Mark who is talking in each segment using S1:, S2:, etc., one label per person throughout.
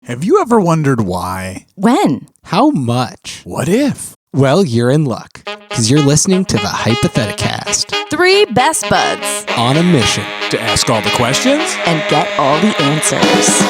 S1: Have you ever wondered why?
S2: When?
S3: How much?
S1: What if?
S3: Well, you're in luck, because you're listening to the Hypotheticast.
S2: Three best buds.
S3: On a mission.
S1: To ask all the questions?
S2: And get all the answers.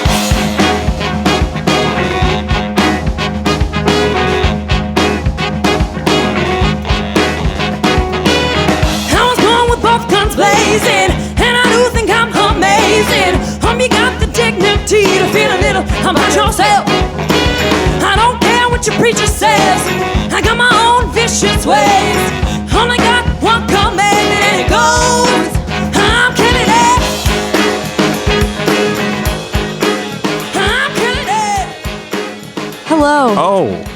S4: Blazing, and I do think I'm amazing. You got the dignity to feel a little about yourself. I don't care what your preacher says. I got my own vicious ways. Only got one command and it goes, I'm killing it. I'm killing it.
S2: Hello.
S1: Oh,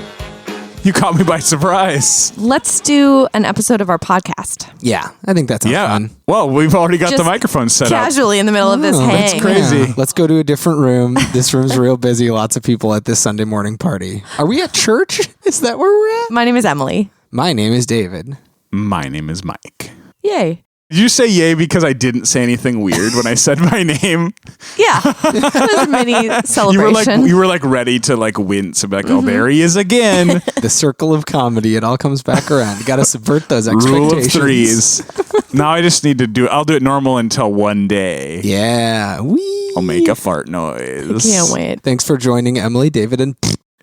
S1: you caught me by surprise.
S2: Let's do an episode of our podcast.
S3: Yeah, I think that's fun.
S1: Well, we've already got the
S2: Just
S1: microphone set up.
S2: Casually in the middle of this hang.
S1: That's crazy.
S3: Yeah, let's go to a different room. This room's real busy. Lots of people at this Sunday morning party. Are we at church? Is that where we're at?
S2: My name is Emily.
S3: My name is David.
S1: My name is Mike.
S2: Yay.
S1: Did you say yay because I didn't say anything weird when I said my name?
S2: Yeah. It was a mini celebration.
S1: You were like ready to like wince and be like, oh, there he is again.
S3: The circle of comedy. It all comes back around. You got to subvert those expectations.
S1: Rule of threes. Now I just need to I'll do it normal until one day.
S3: Yeah. Wee.
S1: I'll make a fart noise.
S2: I can't wait.
S3: Thanks for joining Emily, David, and...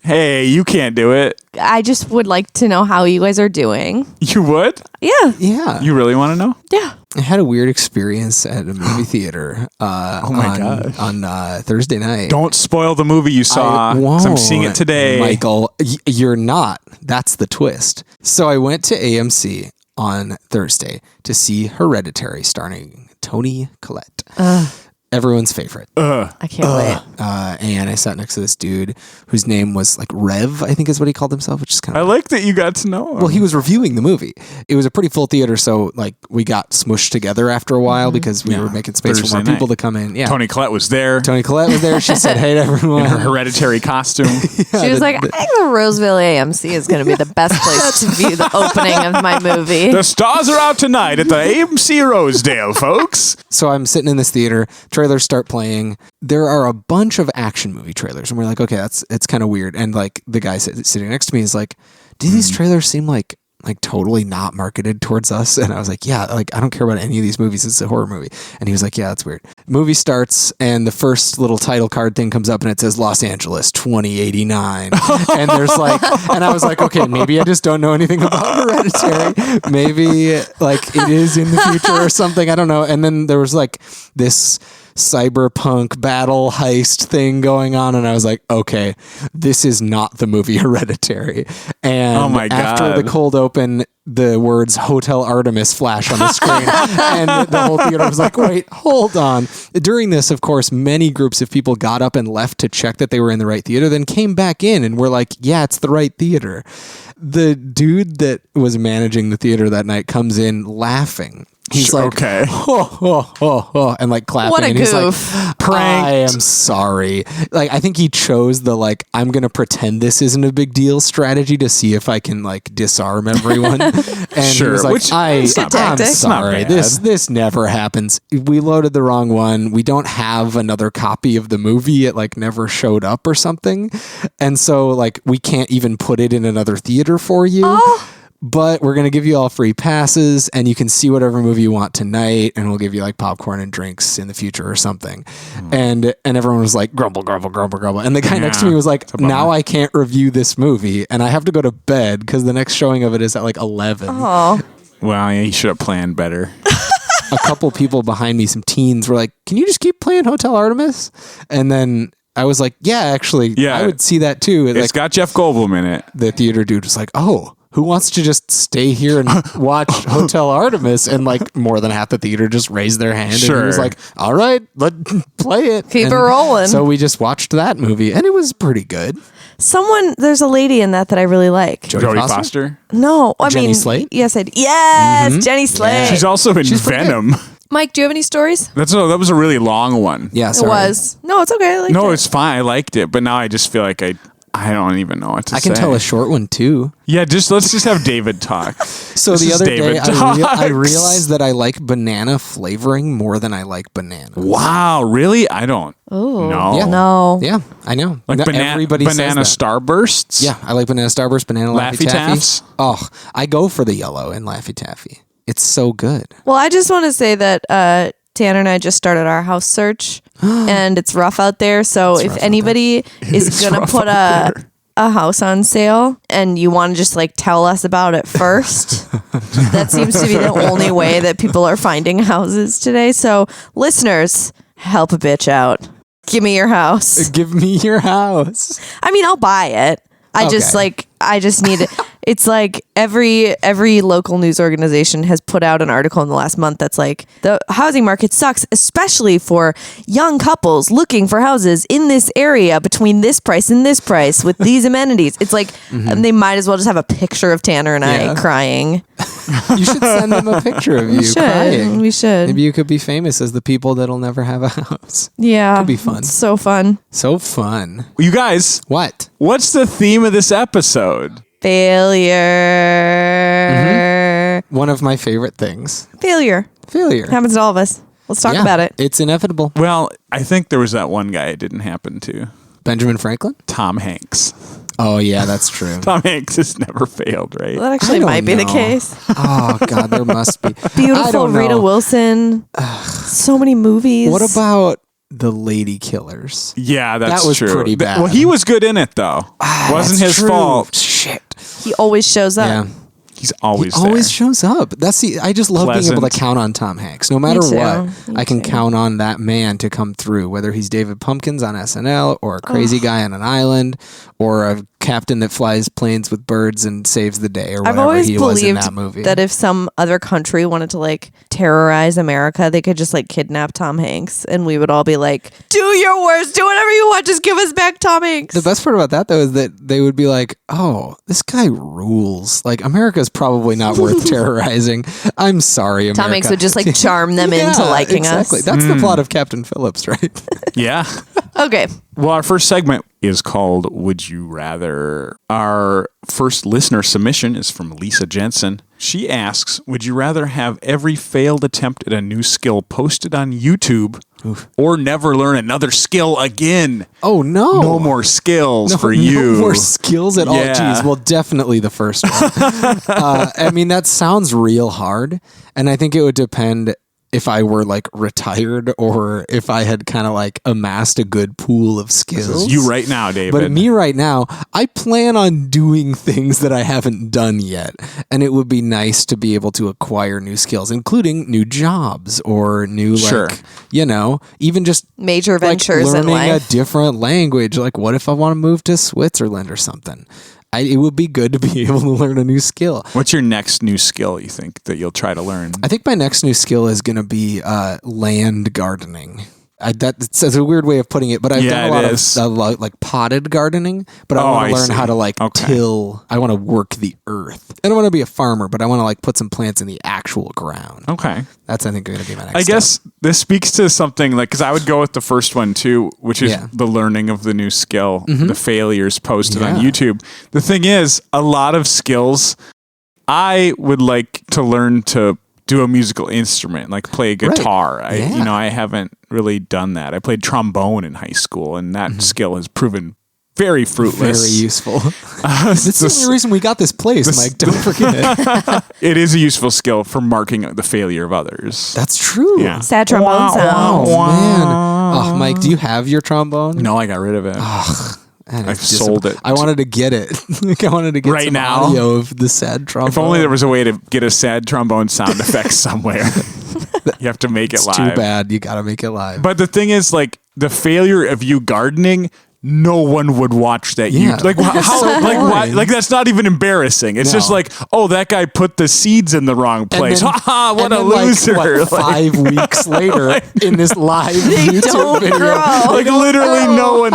S1: Hey, you can't do it.
S2: I just would like to know how you guys are doing.
S1: You would?
S2: Yeah.
S3: Yeah.
S1: You really want to know?
S2: Yeah.
S3: I had a weird experience at a movie theater on Thursday night.
S1: Don't spoil the movie you saw, 'cause I'm seeing it today.
S3: Michael, you're not. That's the twist. So I went to AMC on Thursday to see Hereditary starring Toni Collette. Everyone's favorite.
S2: I can't wait.
S3: And I sat next to this dude whose name was like Rev, I think is what he called himself, which is kind
S1: I
S3: of...
S1: like that you got to know him.
S3: Well, he was reviewing the movie. It was a pretty full theater, so like we got smushed together after a while because we were making space
S1: Thursday
S3: for more people
S1: night.
S3: to come in. Yeah.
S1: Toni Collette was there
S3: Toni Collette was there. She said, hey to everyone.
S1: in her hereditary costume.
S2: She was like, I think the Roseville AMC is going to be the best place to view the opening of my movie.
S1: The stars are out tonight at the AMC Rosedale, folks.
S3: So I'm sitting in this theater, trailers start playing. There are a bunch of action movie trailers, and we're like, okay, it's kind of weird. And like the guy sitting next to me is like, do these trailers seem like totally not marketed towards us? And I was like, yeah, like I don't care about any of these movies. It's a horror movie. And he was like, yeah, that's weird. Movie starts, and the first little title card thing comes up, and it says Los Angeles 2089. And there's like, and I was like, okay, maybe I just don't know anything about Hereditary. Maybe like it is in the future or something. I don't know. And then there was like this cyberpunk battle heist thing going on, and I was like, okay, this is not the movie Hereditary. And
S1: oh my God.
S3: After the cold open, the words Hotel Artemis flash on the screen, and the whole theater was like, wait, hold on. During this, of course, many groups of people got up and left to check that they were in the right theater, then came back in and were like, yeah, it's the right theater. The dude that was managing the theater that night comes in laughing. He's like,
S1: okay,
S3: and like clapping.
S2: What a
S3: and
S2: goof.
S3: He's like, I am sorry. Like, I think he chose the like, I'm going to pretend this isn't a big deal strategy to see if I can like disarm everyone. And he was like, I'm sorry. This never happens. We loaded the wrong one. We don't have another copy of the movie. It like never showed up or something. And so like, we can't even put it in another theater for you.
S2: Oh.
S3: But we're going to give you all free passes, and you can see whatever movie you want tonight, and we'll give you like popcorn and drinks in the future or something. And everyone was like, grumble, grumble, grumble, grumble. And the guy next to me was like, now I can't review this movie, and I have to go to bed because the next showing of it is at like 11.
S2: Oh.
S1: Well, yeah, you should have planned better.
S3: A couple people behind me, some teens, were like, can you just keep playing Hotel Artemis? And then I was like, yeah, actually, I would see that too.
S1: It's
S3: like,
S1: got Jeff Goldblum in it.
S3: The theater dude was like, oh, who wants to just stay here and watch Hotel Artemis? And like more than half the theater just raised their hand.
S1: Sure.
S3: And he was like, all right, let's play it.
S2: Keep
S3: and
S2: it rolling.
S3: So we just watched that movie, and it was pretty good.
S2: There's a lady in that I really like.
S1: Jodie Foster?
S2: No, I
S3: Jenny
S2: mean,
S3: Slate?
S2: Yes, I did. Yes, Jenny Slate.
S3: Yeah.
S1: She's also in Venom.
S2: Mike, do you have any stories?
S1: That was a really long one.
S3: Yeah,
S2: It
S3: sorry.
S2: was. No, it's okay. I liked it.
S1: No, it's fine. I liked it, but now I just feel like I I don't even know what to say.
S3: I can tell a short one too.
S1: Yeah, let's just have David talk.
S3: So
S1: This
S3: the
S1: is
S3: other
S1: David
S3: day,
S1: Talks.
S3: I realized that I like banana flavoring more than I like banana.
S1: Wow, really? I don't.
S2: Ooh.
S1: No.
S3: Yeah.
S2: No.
S3: Yeah, I know.
S1: Like
S3: No, everybody
S1: banana
S3: says that.
S1: starbursts?
S3: Yeah, I like banana starburst, banana
S1: Laffy
S3: Laffy Taffy.
S1: Taffs?
S3: Oh, I go for the yellow in Laffy Taffy. It's so good.
S2: Well, I just want to say that Tanner and I just started our house search, and it's rough out there. So if anybody is going to put a house on sale and you want to just like tell us about it first, that seems to be the only way that people are finding houses today. So listeners, help a bitch out. Give me your house.
S3: Give me your house.
S2: I mean, I'll buy it. I just need it. It's like every local news organization has put out an article in the last month that's like, the housing market sucks, especially for young couples looking for houses in this area between this price and this price with these amenities. It's like they might as well just have a picture of Tanner and I crying.
S3: You should send them a picture of you crying.
S2: We should.
S3: Maybe you could be famous as the people that'll never have a house.
S2: Yeah.
S3: Could be fun.
S2: It's so fun.
S3: So fun.
S1: You guys,
S3: What?
S1: what's the theme of this episode?
S2: Failure.
S3: One of my favorite things.
S2: Failure.
S3: Failure.
S2: Happens to all of us. Let's talk
S3: Yeah,
S2: about it.
S3: It's inevitable.
S1: Well, I think there was that one guy it didn't happen to.
S3: Benjamin Franklin?
S1: Tom Hanks.
S3: Oh, yeah, that's true.
S1: Tom Hanks has never failed, right?
S2: That actually
S3: don't
S2: might be the
S3: know.
S2: case.
S3: Oh, God, there must be. I
S2: Beautiful
S3: don't
S2: Rita
S3: know.
S2: Wilson. So many movies.
S3: What about The Lady Killers?
S1: Yeah, that's
S3: That was
S1: true.
S3: pretty bad.
S1: Well, he was good in it, though. Wasn't
S3: That's
S1: his
S3: true.
S1: fault.
S3: Shit.
S2: He always shows up.
S3: Yeah.
S1: He's always
S3: He
S1: there.
S3: always shows up. I just love being able to
S1: Pleasant.
S3: count on Tom Hanks. No matter
S2: too.
S3: what,
S2: Me
S3: I can
S2: too.
S3: count on that man to come through, whether he's David Pumpkins on SNL or a crazy guy on an island or a captain that flies planes with birds and saves the day or
S2: I've
S3: whatever
S2: always
S3: he was in
S2: believed
S3: that movie.
S2: that if some other country wanted to like terrorize America, they could just like kidnap Tom Hanks and we would all be like, do your worst, do whatever you want, just give us back Tom Hanks.
S3: The best part about that, though, is that they would be like, oh, this guy rules. Like, America's probably not worth terrorizing. I'm sorry, America.
S2: Tom Hanks would just like charm them into liking
S3: exactly.
S2: us.
S3: That's the plot of Captain Phillips, right?
S1: Yeah.
S2: Okay.
S1: Well, our first segment is called Would You Rather? Our first listener submission is from Lisa Jensen. She asks, would you rather have every failed attempt at a new skill posted on YouTube or never learn another skill again?
S3: Oh, no.
S1: No more skills for you.
S3: No more skills at all.
S1: Yeah.
S3: Geez, well, definitely the first one. I mean, that sounds real hard. And I think it would depend if I were like retired or if I had kind of like amassed a good pool of skills.
S1: You right now, David.
S3: But me right now, I plan on doing things that I haven't done yet. And it would be nice to be able to acquire new skills, including new jobs or new,
S1: Sure.
S3: like, you know, even just
S2: Major
S3: like
S2: ventures in
S3: learning
S2: life.
S3: a different language. Like, what if I want to move to Switzerland or something? It would be good to be able to learn a new skill.
S1: What's your next new skill you think that you'll try to learn?
S3: I think my next new skill is going to be land gardening. That's a weird way of putting it, but I've done a lot of like potted gardening, but I want to learn how to like till. I want to work the earth. I don't want to be a farmer, but I want to like put some plants in the actual ground.
S1: Okay.
S3: That's, I think, going to be my next
S1: I
S3: step.
S1: guess this speaks to something like, because I would go with the first one too, which is the learning of the new skill, the failures posted on YouTube. The thing is, a lot of skills, I would like to learn to do a musical instrument, like play a guitar.
S3: Right.
S1: I haven't really done that. I played trombone in high school, and that skill has proven very fruitless.
S3: Very useful. That's the only reason we got this place, Mike. Don't forget.
S1: It is a useful skill for marking the failure of others.
S3: That's true.
S1: Yeah.
S2: Sad trombone sound.
S3: Oh, man. Oh, Mike, do you have your trombone?
S1: No, I got rid of it.
S3: Man,
S1: I've sold it.
S3: I wanted to get it. Like, I wanted to get
S1: Right
S3: some
S1: now?
S3: audio of the sad trombone.
S1: If only there was a way to get a sad trombone sound effect somewhere. You have to make it
S3: It's
S1: live.
S3: too bad. You got to make it live.
S1: But the thing is, like, the failure of you gardening, no one would watch that.
S3: Yeah.
S1: Like,
S3: It's
S1: how?
S3: so
S1: Like, why?
S3: boring.
S1: Like, that's not even embarrassing. It's
S3: No.
S1: just like, oh, that guy put the seeds in the wrong place.
S3: then-
S1: Ha ha! What
S3: and
S1: a
S3: then,
S1: loser!
S3: Like, 5 weeks later, in this live YouTube
S2: don't
S3: video,
S2: grow.
S1: Like literally no one,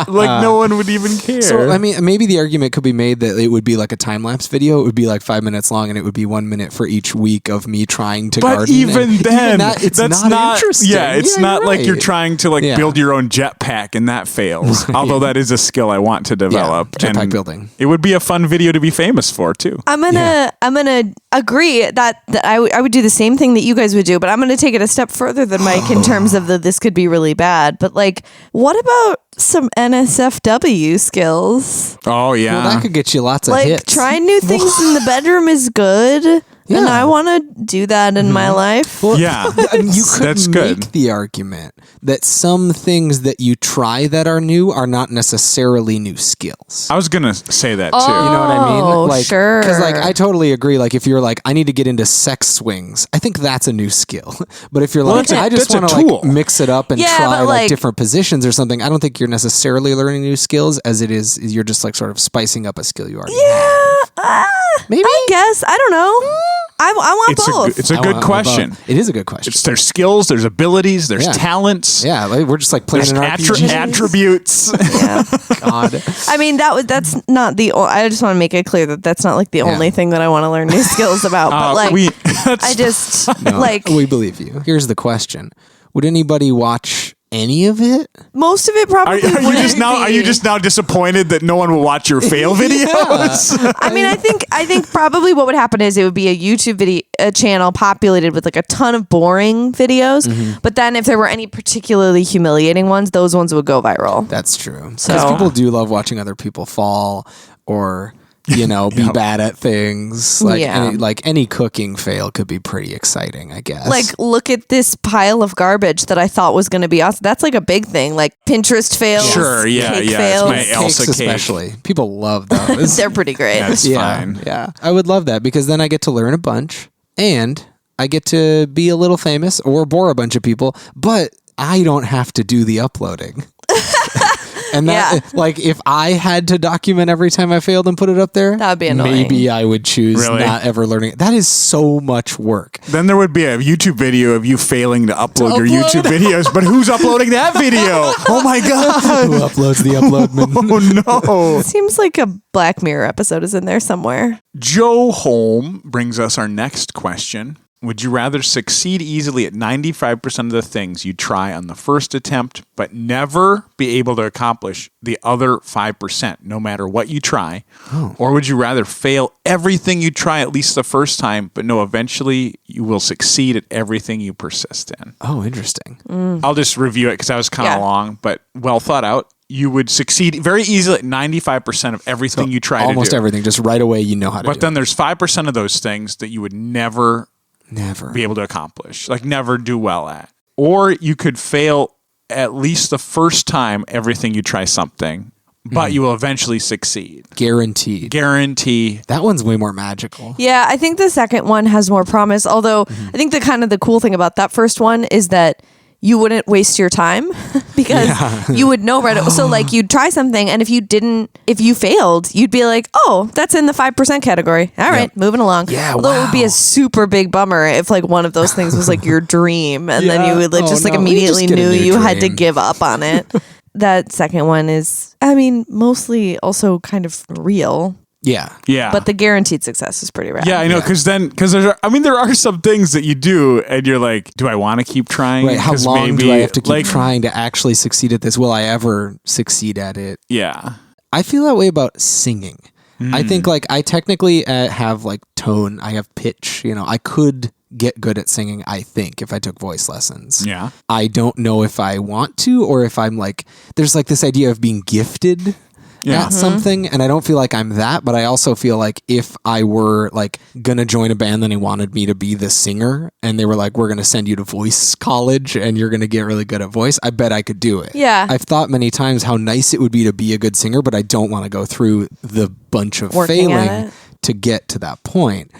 S1: like no one would even care.
S3: So, I mean, maybe the argument could be made that it would be like a time lapse video. It would be like 5 minutes long, and it would be 1 minute for each week of me trying to
S1: but
S3: garden.
S1: even
S3: And
S1: then,
S3: that, it's
S1: that's
S3: not interesting.
S1: Yeah, it's not like you're
S3: right.
S1: trying to like
S3: Yeah.
S1: build your own jetpack, and that fails. Although that is a skill I want to develop.
S3: Jetpack building.
S1: It would be a fun video to be famous for too.
S2: I'm gonna agree that I would do the same thing that you guys would do, but I'm gonna take it a step further than Mike in terms of this could be really bad. But like, what about some NSFW skills?
S1: Oh yeah,
S3: Well, that could get you lots of
S2: Like
S3: hits.
S2: trying new things in the bedroom is good.
S3: Yeah.
S2: And I want to do that in my life.
S3: Well,
S1: yeah,
S3: you could
S1: that's
S3: make
S1: good.
S3: the argument that some things that you try that are new are not necessarily new skills.
S1: I was gonna say that too.
S3: You know what I mean?
S2: Oh,
S3: Like,
S2: sure.
S3: Because like I totally agree. Like if you're like, I need to get into sex swings, I think that's a new skill. But if you're like,
S1: that's
S3: I just
S1: a
S3: want to
S1: tool.
S3: like mix it up and
S2: Yeah,
S3: try
S2: but,
S3: like
S2: like-
S3: different positions or something, I don't think you're necessarily learning new skills as it is. You're just like sort of spicing up a skill you already have. Maybe.
S2: I guess. I don't know. I want both.
S1: It's a
S3: I
S1: good
S3: want
S1: question.
S3: both. It is a good question.
S1: There's skills, there's abilities, there's
S3: Yeah.
S1: talents.
S3: Yeah, like, we're just like playing
S1: There's
S3: an RPG.
S1: attributes.
S2: Yeah.
S3: God.
S2: I mean, that's not the. I just want to make it clear that that's not like the only thing that I want to learn new skills about. But like, I just
S3: No,
S2: like
S3: we believe you. Here's the question: would anybody watch any of it?
S2: most of it probably.
S1: Are you just
S2: wouldn't
S1: now? Are
S2: be.
S1: you just now disappointed that no one will watch your fail videos?
S2: I mean, I think probably what would happen is it would be a YouTube video a channel populated with like a ton of boring videos.
S3: Mm-hmm.
S2: But then if there were any particularly humiliating ones, those ones would go viral.
S3: That's true. Because
S2: So-
S3: people do love watching other people fall or, you know, be bad at things. Like,
S2: Yeah.
S3: any cooking fail could be pretty exciting, I guess.
S2: Like, look at this pile of garbage that I thought was going to be awesome. That's like a big thing. Like Pinterest fails.
S1: Sure, yeah,
S2: cake
S1: yeah,
S2: fails.
S1: it's my Elsa
S3: cakes
S1: cake.
S3: especially. People love those.
S2: They're pretty great.
S1: That's
S3: yeah,
S1: fine.
S3: yeah. I would love that because then I get to learn a bunch and I get to be a little famous or bore a bunch of people, but I don't have to do the uploading. And that, like, if I had to document every time I failed and put it up there,
S2: That would be annoying.
S3: maybe I would choose
S1: Really?
S3: not ever learning it. That is so much work.
S1: Then there would be a YouTube video of you failing to upload your
S3: upload?
S1: YouTube videos, but who's uploading that video? Oh my god!
S3: Who uploads the uploadman?
S1: Oh no!
S2: Seems like a Black Mirror episode is in there somewhere.
S1: Joe Holm brings us our next question. Would you rather succeed easily at 95% of the things you try on the first attempt, but never be able to accomplish the other 5%, no matter what you try? Or would you rather fail everything you try at least the first time, but know eventually you will succeed at everything you persist in?
S3: Oh, interesting.
S1: I'll just review it because that was kind of
S2: Yeah.
S1: long, but well thought out. You would succeed very easily at 95% of everything you try to do.
S3: Almost everything. Just right away, you know how to
S1: But
S3: do
S1: then there's 5% of those things that you would never
S3: it. Never.
S1: be able to accomplish, like never do well at. Or you could fail at least the first time everything you try something, but you will eventually succeed.
S3: Guaranteed.
S1: Guarantee.
S3: That one's way more magical.
S2: Yeah, I think the second one has more promise. Although I think the cool thing about that first one is that you wouldn't waste your time because you would know right away. So like you'd try something and if you failed, you'd be like, oh, that's in the 5% category. All right, moving along.
S3: Yeah,
S2: Although it would be
S3: wow.
S2: a super big bummer if like one of those things was like your dream and then you would like,
S3: Oh,
S2: just like
S3: no, we
S2: immediately
S3: just get a
S2: knew
S3: new
S2: you had to
S3: dream.
S2: give up on it. That second one is, I mean, mostly also kind of real,
S3: Yeah.
S1: Yeah.
S2: but the guaranteed success is pretty rad.
S1: yeah, I know, because there are some things that you do and you're like, do I want to keep trying?
S3: Right. How
S1: 'Cause
S3: long do
S1: maybe,
S3: I have to keep
S1: like,
S3: trying to actually succeed at this? Will I ever succeed at it?
S1: Yeah.
S3: I feel that way about singing. I think like I technically have like tone. I have pitch. You know, I could get good at singing, I think, if I took voice lessons.
S1: Yeah.
S3: I don't know if I want to or if I'm like, there's like this idea of being gifted
S1: Yeah.
S3: at something. And I don't feel like I'm that, but I also feel like if I were like going to join a band and they wanted me to be the singer and they were like, we're going to send you to voice college and you're going to get really good at voice, I bet I could do it.
S2: Yeah.
S3: I've thought many times how nice it would be to be a good singer, but I don't want to go through the bunch of
S2: Working at
S3: failing
S2: it.
S3: to get to that point.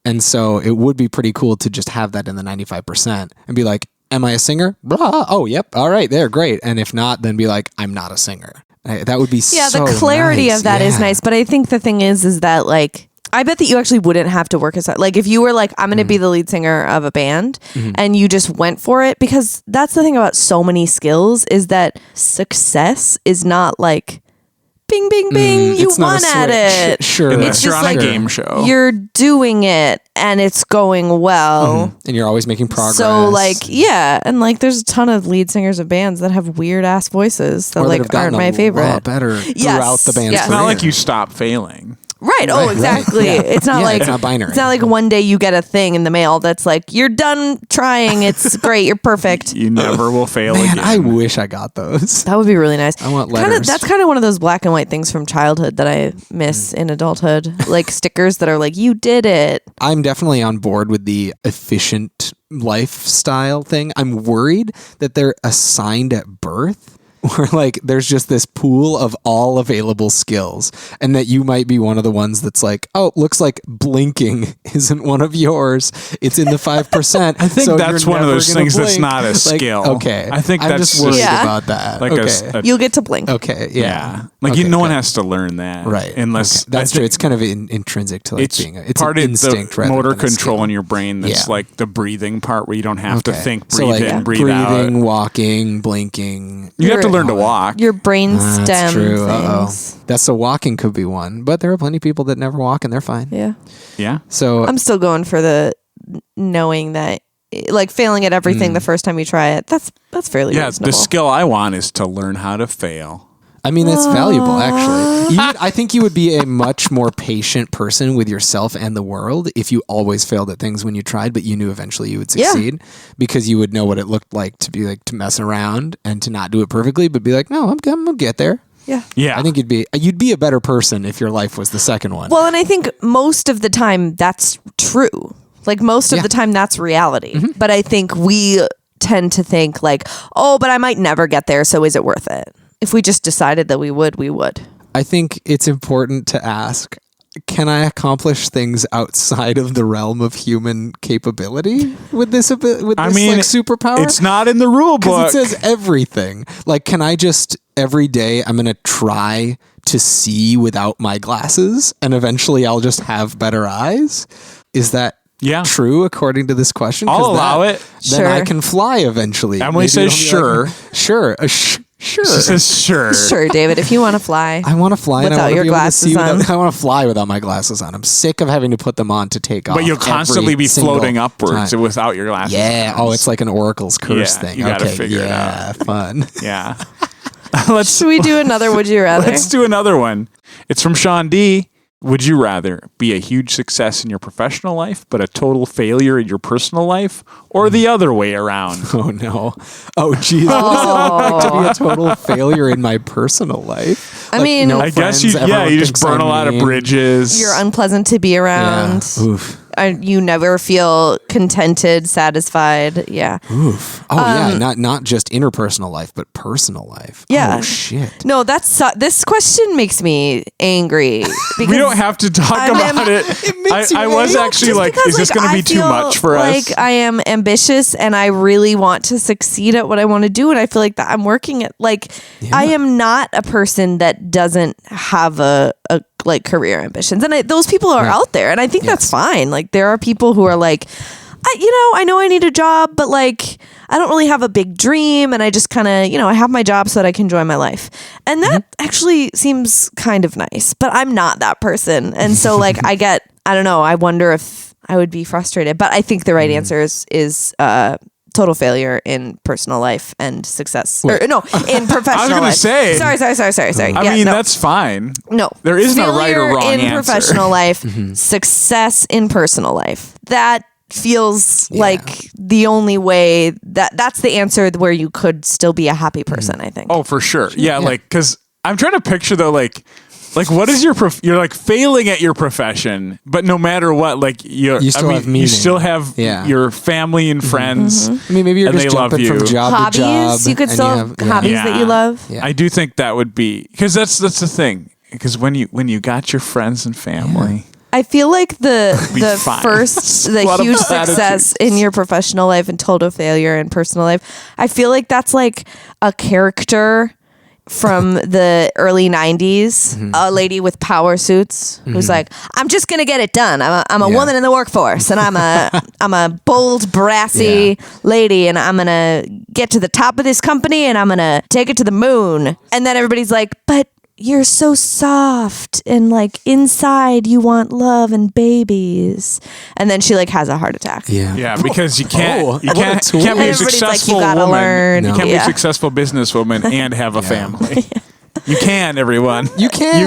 S3: And so it would be pretty cool to just have that in the 95% and be like, am I a singer? Blah. Oh, yep. All right. There. Great. And if not, then be like, I'm not a singer. That would be so
S2: the clarity
S3: nice.
S2: of that is
S3: Yeah.
S2: nice. But I think the thing is that like, I bet that you actually wouldn't have to work as hard. Like if you were like, I'm going to be the lead singer of a band and you just went for it, because that's the thing about so many skills is that success is not like bing, bing, bing. You
S3: it's not
S2: won
S3: a
S2: at
S3: switch.
S2: it.
S3: Sure.
S1: Unless
S2: It's
S1: you're
S2: just
S1: on
S2: like
S1: a game show.
S2: you're doing it and it's going well.
S3: And you're always making progress.
S2: So and there's a ton of lead singers of bands that have weird ass voices that
S3: Or that have
S2: aren't
S3: gotten
S2: my
S3: a
S2: favorite.
S3: lot better throughout the band's
S2: yes.
S1: It's not
S3: career.
S1: like you stop failing.
S2: Right. Oh,
S3: Right,
S2: exactly.
S3: yeah.
S2: It's not
S3: Yeah,
S2: like
S3: it's not binary.
S2: It's not like one day you get a thing in the mail that's like you're done trying. It's great. You're perfect.
S1: You never will fail
S3: Man,
S1: again.
S3: I wish I got those.
S2: That would be really nice.
S3: I want
S2: Kinda,
S3: letters.
S2: that's kind of one of those black and white things from childhood that I miss in adulthood, like stickers that are like you did it.
S3: I'm definitely on board with the efficient lifestyle thing. I'm worried that they're assigned at birth. Where like there's just this pool of all available skills, and that you might be one of the ones that's like, oh, looks like blinking isn't one of yours. It's in the 5%.
S1: I think
S3: so
S1: that's
S3: you're
S1: one of
S3: never
S1: those
S3: gonna
S1: things that's
S3: blink.
S1: not a skill.
S3: Okay,
S1: I think
S3: I'm
S1: that's
S3: just worried
S2: Yeah.
S3: about that.
S1: like
S3: okay.
S2: You'll get to blink.
S3: Okay,
S1: Yeah.
S3: yeah.
S1: Like no one
S3: good.
S1: has to learn that.
S3: Right.
S1: Unless
S3: Okay. That's
S1: I
S3: true.
S1: think
S3: It's kind of intrinsic to like
S1: it's
S3: being it's
S1: part
S3: an
S1: of
S3: instinct
S1: the
S3: rather
S1: motor
S3: than a
S1: control
S3: skill.
S1: in your brain that's
S3: Yeah.
S1: like the breathing part where you don't have to think, breathe
S3: so like
S1: in, breathe
S3: breathing,
S1: out.
S3: walking, blinking.
S1: You have to
S2: Your-
S1: learn to walk.
S2: Your brain stem
S3: That's true.
S2: things.
S3: That's so walking could be one, but there are plenty of people that never walk and they're fine.
S2: Yeah.
S1: Yeah.
S3: So
S2: I'm still going for the knowing that like failing at everything the first time you try it. That's fairly
S1: Yeah.
S2: reasonable.
S1: The skill I want is to learn how to fail.
S3: I mean, it's valuable, actually. I think you would be a much more patient person with yourself and the world if you always failed at things when you tried, but you knew eventually you would succeed because you would know what it looked like to be like to mess around and to not do it perfectly, but be like, no, I'm gonna get there.
S2: Yeah.
S1: Yeah.
S3: I think you'd be a better person if your life was the second one.
S2: Well, and I think most of the time that's true. Like most of the time that's reality. But I think we tend to think like, oh, but I might never get there, so is it worth it? If we just decided that we would.
S3: I think it's important to ask, can I accomplish things outside of the realm of human capability with this like superpower?
S1: It's not in the rule book.
S3: Because it says everything. Like, can I just every day I'm going to try to see without my glasses and eventually I'll just have better eyes? Is that true according to this question?
S1: I'll allow it.
S3: Then
S2: Sure.
S3: I can fly eventually.
S1: Emily
S3: Maybe
S1: says
S3: it'll be
S1: sure.
S3: Sure. Sure.
S1: She says sure.
S2: Sure, David, if you want to fly.
S3: I want to fly and I
S2: Without
S3: want to
S2: your
S3: be able to
S2: glasses
S3: see
S2: on.
S3: I want to fly without my glasses on. I'm sick of having to put them on to take off.
S1: But you'll constantly
S3: every
S1: be floating
S3: single
S1: upwards
S3: time.
S1: without your glasses.
S3: Yeah.
S1: on.
S3: Oh, it's like an Oracle's curse
S1: Yeah,
S3: thing.
S1: you gotta
S3: okay.
S1: figure it
S3: yeah. Fun.
S1: Yeah.
S2: Should we do another Would You Rather?
S1: Let's do another one. It's from Sean D. Would you rather be a huge success in your professional life, but a total failure in your personal life, or the other way around?
S3: Oh no. Oh geez. What does it like to be a total failure in my personal life?
S2: I mean-
S3: no
S1: I guess
S3: friends, everyone
S1: you just
S3: thinks
S1: burn
S3: I'm
S1: a lot of
S3: mean.
S1: bridges.
S2: You're unpleasant to be
S3: Yeah.
S2: around.
S3: Oof.
S2: You never feel contented, satisfied. Yeah.
S3: Oof. Oh yeah. Not just interpersonal life, but personal life.
S2: Yeah.
S3: Oh shit.
S2: No, this question makes me angry.
S1: we don't have to talk about it.
S3: It makes
S1: I
S3: you
S1: was
S3: angry.
S1: actually
S2: Just
S1: like,
S2: because,
S1: is this going to
S2: I
S1: be too
S2: feel
S1: much for us?
S2: Like I am ambitious and I really want to succeed at what I want to do, and I feel like that I'm working at I am not a person that doesn't have a like career ambitions, and those people are out there, and I think that's fine. Like there are people who are like, I know I need a job, but like I don't really have a big dream, and I just kind of I have my job so that I can enjoy my life, and that actually seems kind of nice. But I'm not that person, and so like I don't know. I wonder if I would be frustrated, but I think the right answer is total failure in personal life and success. Or, no, in professional
S1: gonna
S2: life.
S1: say.
S2: Sorry.
S1: I mean, that's fine.
S2: No.
S1: There isn't a right or
S2: Failure
S1: wrong
S2: in
S1: answer.
S2: professional life, success in personal life. That feels like the only way that's the answer where you could still be a happy person, I think.
S1: Oh, for sure. Yeah, like, because I'm trying to picture, though, like what is you're like failing at your profession, but no matter what, like you
S3: still have meaning.
S1: you still have your family and friends.
S3: I mean, maybe you're
S1: And
S3: just
S1: they love
S3: jumping from
S1: you.
S3: job
S2: Hobbies,
S3: to job.
S2: you could
S3: and
S2: still
S3: have-
S2: have hobbies that you love.
S3: Yeah.
S1: I do think that would be, because that's the thing. Because when you got your friends and family,
S2: I feel like the
S1: fine.
S2: first
S1: A lot
S2: the
S1: of
S2: huge
S1: platitudes.
S2: success in your professional life and total failure in personal life. I feel like that's like a character from the early 90s, a lady with power suits who's like, I'm just gonna get it done. I'm a woman in the workforce, and I'm a bold, brassy lady, and I'm gonna get to the top of this company, and I'm gonna take it to the moon. And then everybody's like, but you're so soft and like inside you want love and babies. And then she like has a heart attack.
S1: Yeah, because you can't be a
S2: Everybody's like, you
S1: successful
S2: gotta
S1: woman.
S2: learn.
S1: You can't be a
S2: Yeah.
S1: successful businesswoman and have a family. You can, everyone.
S3: You can.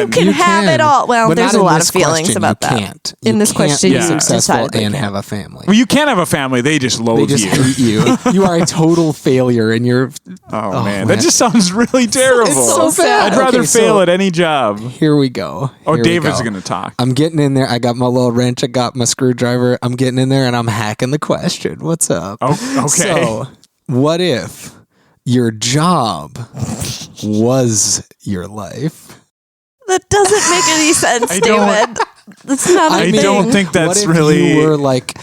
S2: You can have it all. Well,
S3: But
S2: there's
S3: not
S2: a
S3: in
S2: lot
S3: this
S2: of feelings
S3: question.
S2: about
S3: You
S2: that.
S3: Can't.
S2: In
S3: You
S2: this
S3: can't
S2: question,
S3: be
S2: you
S3: successful
S2: decided
S3: and
S2: they
S3: have a family.
S1: Well, you can have a family. They just
S3: They
S1: loathe
S3: just
S1: you.
S3: hate you. You are a total failure, and you're.
S1: Oh, man. That just sounds really terrible.
S3: It's so bad.
S1: I'd rather
S3: Okay,
S1: fail
S3: so-
S1: at any job.
S3: Here we go.
S1: Oh,
S3: Here we
S1: David's
S3: go.
S1: going to talk.
S3: I'm getting in there. I got my little wrench. I got my screwdriver. I'm getting in there, and I'm hacking the question. What's up?
S1: Oh, okay.
S3: So, what if your job was your life?
S2: That doesn't make any sense,
S1: I don't-
S2: David. That's not a
S1: I
S2: thing.
S1: don't think that's
S3: what if
S1: really.
S3: you were like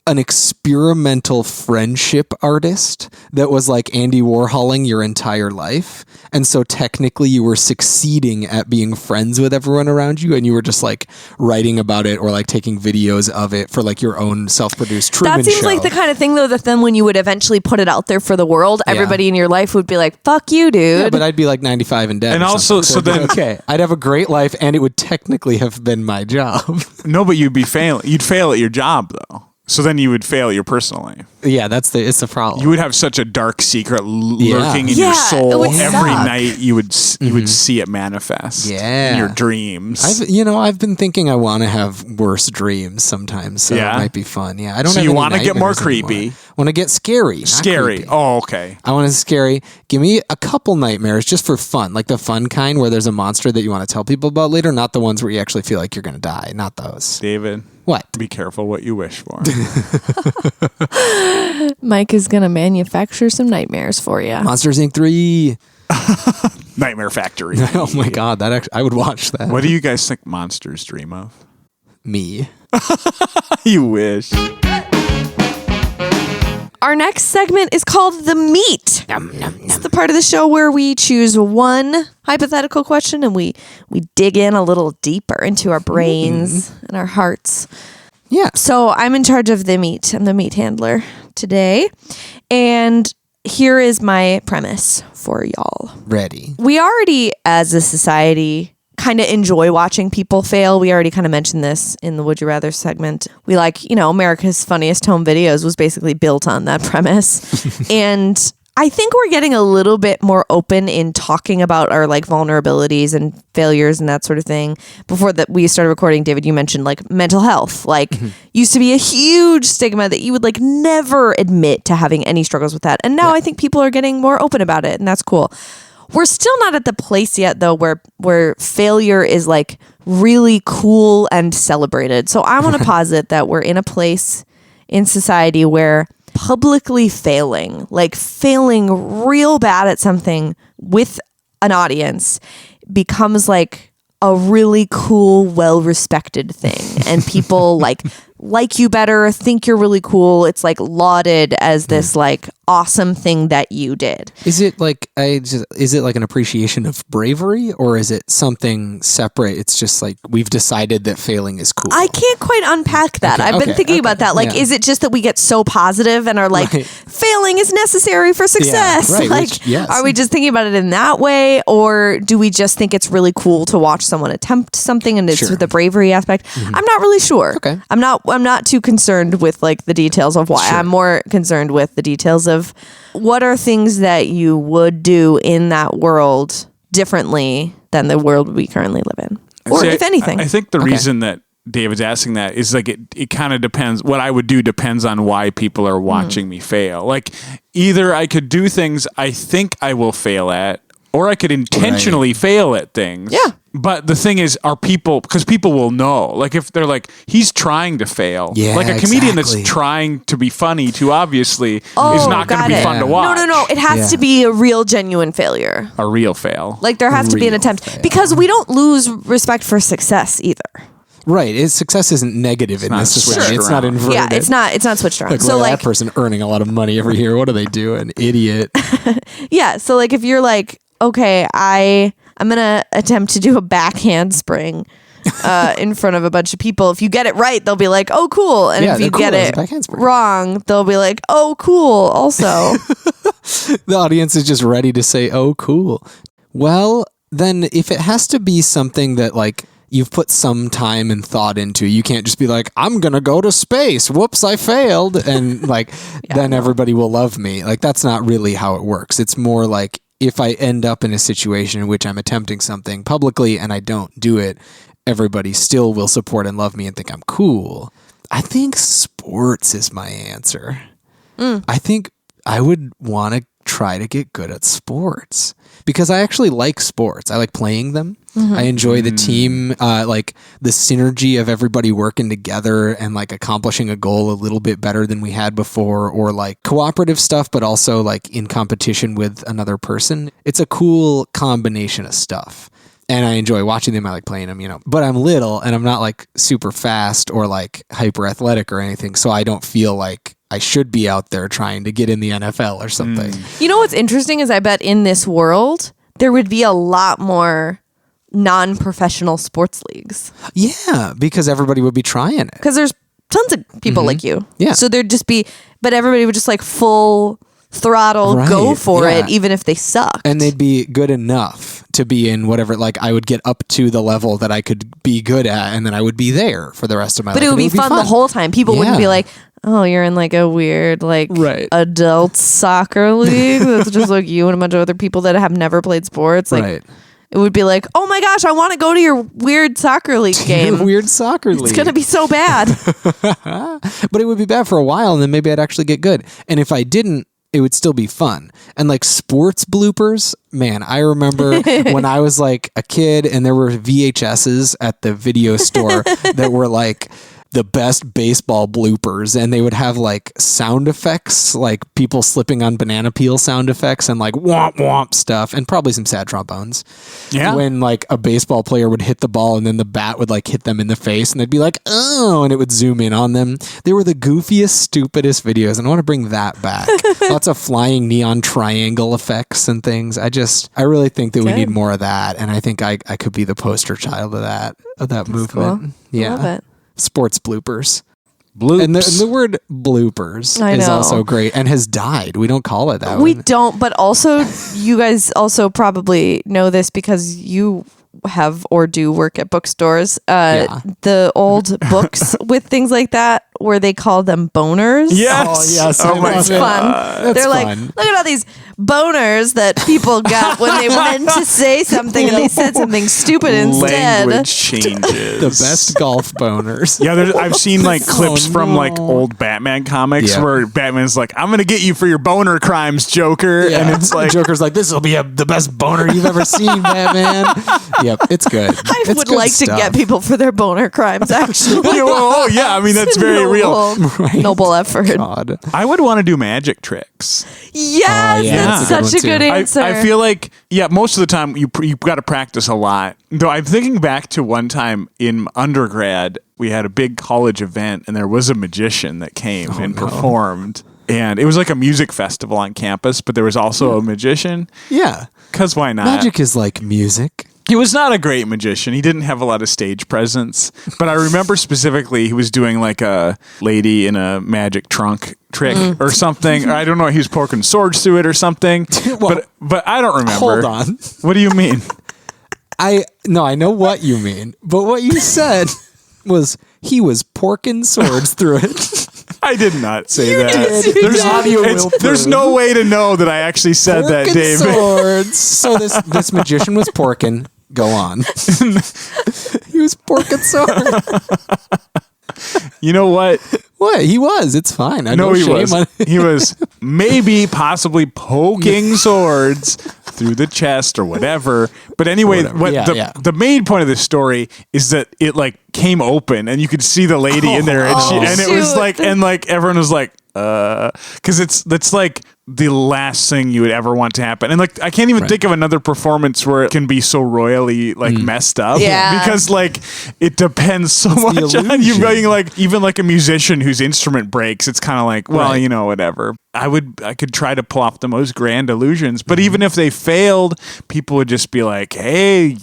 S3: an experimental friendship artist that was like Andy Warholing your entire life, and so technically you were succeeding at being friends with everyone around you, and you were just like writing about it or like taking videos of it for like your own self-produced Truman
S2: That seems
S3: Show.
S2: like the kind of thing, though, that then when you would eventually put it out there for the world, everybody in your life would be like, fuck you, dude.
S3: Yeah, but I'd be like 95 and dead.
S1: And
S3: or
S1: also,
S3: something.
S1: so then-
S3: okay, I'd have a great life, and it would technically have been my job.
S1: No, but you'd be failing. You'd fail at your job, though. So then you would fail at your personal life.
S3: Yeah, it's the problem.
S1: You would have such a dark secret
S3: Yeah.
S1: lurking in
S2: Yeah,
S1: your
S2: it
S1: soul.
S2: would
S1: Every
S2: suck.
S1: night you would see it manifest.
S3: Yeah.
S1: In your dreams.
S3: I've been thinking I want to have worse dreams sometimes, so
S1: Yeah?
S3: it might be fun. Yeah, I don't.
S1: So
S3: have
S1: you
S3: any
S1: wanna get more
S3: nightmares
S1: creepy.
S3: anymore. Want to get scary? not
S1: Scary.
S3: creepy.
S1: Oh, okay.
S3: I want to scary. Give me a couple nightmares just for fun, like the fun kind where there's a monster that you want to tell people about later, not the ones where you actually feel like you're going to die. Not those.
S1: David,
S3: What?
S1: be careful what you wish for.
S2: Mike is going to manufacture some nightmares for you.
S3: Monsters Inc. 3.
S1: Nightmare Factory.
S3: Oh my god, I would watch that.
S1: What do you guys think monsters dream of?
S3: Me.
S1: You wish.
S2: Our next segment is called The Meat. It's the part of the show where we choose one hypothetical question and we dig in a little deeper into our brains and our hearts.
S3: Yeah.
S2: So I'm in charge of the meat. I'm the meat handler today. And here is my premise for y'all.
S3: Ready.
S2: We already, as a society, kind of enjoy watching people fail. We already kind of mentioned this in the Would You Rather segment. We like, America's Funniest Home Videos was basically built on that premise. And I think we're getting a little bit more open in talking about our like vulnerabilities and failures and that sort of thing. Before that we started recording, David, you mentioned like mental health. Like used to be a huge stigma that you would like never admit to having any struggles with that. And now I think people are getting more open about it, and that's cool. We're still not at the place yet, though, where failure is like really cool and celebrated. So I want to posit that we're in a place in society where publicly failing, like failing real bad at something with an audience, becomes like a really cool, well-respected thing. And people like you better, think you're really cool. It's like lauded as this like awesome thing that you did.
S3: Is it like is it like an appreciation of bravery, or is it something separate? It's just like we've decided that failing is cool.
S2: I can't quite unpack that.
S3: Okay,
S2: I've been thinking about that. Like,
S3: yeah.
S2: is it just that we get so positive and are like,
S3: Right.
S2: failing is necessary for success?
S3: right,
S2: Like,
S3: which- yes.
S2: are we just thinking about it in that way? Or do we just think it's really cool to watch someone attempt something and it's
S3: Sure.
S2: with the bravery aspect? I'm not really sure.
S3: Okay.
S2: I'm not too concerned with like the details of why.
S3: Sure.
S2: I'm more concerned with the details of what are things that you would do in that world differently than the world we currently live in. Or
S1: See,
S2: if anything.
S1: I think the reason that David's asking that is like it kind of depends. What I would do depends on why people are watching me fail. Like either I could do things I think I will fail at, or I could intentionally fail at things.
S2: Yeah.
S1: But the thing is, because people will know. Like if they're like, he's trying to fail.
S3: Yeah,
S1: like a comedian
S3: exactly.
S1: that's trying to be funny too obviously is
S2: Oh,
S1: not going to
S2: got
S1: be
S2: it.
S1: fun to watch.
S2: No. It has
S3: Yeah.
S2: to be a real, genuine failure.
S1: A real fail.
S2: Like there has to be an
S3: Real
S2: attempt
S3: fail.
S2: because we don't lose respect for success either.
S3: Right. Success isn't negative in
S1: not
S3: this society.
S1: switched
S3: It's not
S1: around.
S3: inverted.
S2: Yeah, it's not switched around.
S3: Like,
S2: So
S3: look at
S2: like,
S3: that person earning a lot of money every year. What do they do? An idiot.
S2: yeah. So like, if you're like, okay, I'm gonna attempt to do a back handspring in front of a bunch of people. If you get it right, they'll be like, oh, cool. And
S3: Yeah,
S2: if you
S3: they're
S2: get
S3: cool. It's
S2: it
S3: a back handspring.
S2: wrong, they'll be like, oh, cool. Also,
S3: The audience is just ready to say, oh, cool. Well, then if it has to be something that like you've put some time and thought into, you can't just be like, I'm going to go to space. Whoops, I failed. And like, then everybody will love me. Like, that's not really how it works. It's more like if I end up in a situation in which I'm attempting something publicly and I don't do it, everybody still will support and love me and think I'm cool. I think sports is my answer. I think I would want to try to get good at sports because I actually like sports. I like playing them. I enjoy the team, like the synergy of everybody working together and like accomplishing a goal a little bit better than we had before, or like cooperative stuff, but also like in competition with another person. It's a cool combination of stuff. And I enjoy watching them. I like playing them, you know, but I'm little and I'm not like super fast or like hyper athletic or anything. So I don't feel like I should be out there trying to get in the NFL or something.
S2: You know what's interesting is I bet in this world, there would be a lot more non-professional sports leagues.
S3: Yeah, because everybody would be trying it.
S2: Because there's tons of people like you.
S3: Yeah.
S2: So there'd just be, but everybody would just like full throttle go for it, even if they sucked.
S3: And they'd be good enough to be in whatever, like I would get up to the level that I could be good at, and then I would be there for the rest of my life.
S2: But it would be fun the whole time. People wouldn't be like, oh, you're in like a weird like adult soccer league that's just like you and a bunch of other people that have never played sports. Like it would be like, oh my gosh, I want to go to your weird soccer league game.
S3: Weird soccer league.
S2: It's going to be so bad.
S3: But it would be bad for a while, and then maybe I'd actually get good. And if I didn't, it would still be fun. And like sports bloopers, man, I remember when I was like a kid and there were VHSs at the video store that were like the best baseball bloopers, and they would have like sound effects, like people slipping on banana peel sound effects and like womp womp stuff, and probably some sad trombones. Yeah. When like a baseball player would hit the ball and then the bat would like hit them in the face and they'd be like, oh, and it would zoom in on them. They were the goofiest, stupidest videos, and I want to bring that back. Lots of flying neon triangle effects and things. I really think that we need more of that, and I think I could be the poster child of that movement.
S2: Cool.
S3: Yeah.
S2: I love it.
S3: Sports bloopers.
S1: Bloops.
S3: And the word bloopers is also great and has died. We don't call it that.
S2: We don't, but also you guys also probably know this because you have or do work at bookstores. The old books with things like that where they call them boners.
S1: Yes.
S3: Oh, yes.
S1: Oh my
S2: It's fun. They're like, look at all these boners that people got when they meant to say something and they said something stupid instead.
S1: Language changes.
S3: The best golf boners.
S1: Yeah, I've seen like clips from like old Batman comics where Batman's like, I'm going to get you for your boner crimes, Joker.
S3: Yeah.
S1: And it's like,
S3: Joker's like, this will be the best boner you've ever seen, Batman. Yep, it's good.
S2: I would like to get people for their boner crimes, actually.
S1: oh, yeah. I mean, that's very real.
S2: Noble effort.
S3: God.
S1: I would want to do magic tricks.
S2: Yes, that's such a good answer.
S1: I feel like, most of the time you've got to practice a lot. Though I'm thinking back to one time in undergrad, we had a big college event and there was a magician that came and performed. And it was like a music festival on campus, but there was also a magician.
S3: Yeah.
S1: Because why not?
S3: Magic is like music.
S1: He was not a great magician. He didn't have a lot of stage presence. But I remember specifically he was doing like a lady in a magic trunk trick or something. Or I don't know. He was poking swords through it or something. Well, but I don't remember.
S3: Hold on.
S1: What do you mean?
S3: I know what you mean. But what you said was he was porking swords through it.
S1: I did not say that.
S3: There's audio.
S1: There's no way to know that I actually said that, David.
S3: Swords. So this magician was porking. Go on. He was porking swords.
S1: You know what?
S3: What? He was. It's fine. I know
S1: he was. He was maybe possibly poking swords through the chest or whatever. But anyway, the main point of this story is that it like came open and you could see the lady in there, and it was like, and like everyone was like, because it's like the last thing you would ever want to happen. And like I can't even think of another performance where it can be so royally like messed up.
S2: Yeah.
S1: Because like it depends so much on you being like, even like a musician whose instrument breaks, it's kind of like, well, you know, whatever. I could try to pull off the most grand illusions, but even if they failed, people would just be like, hey,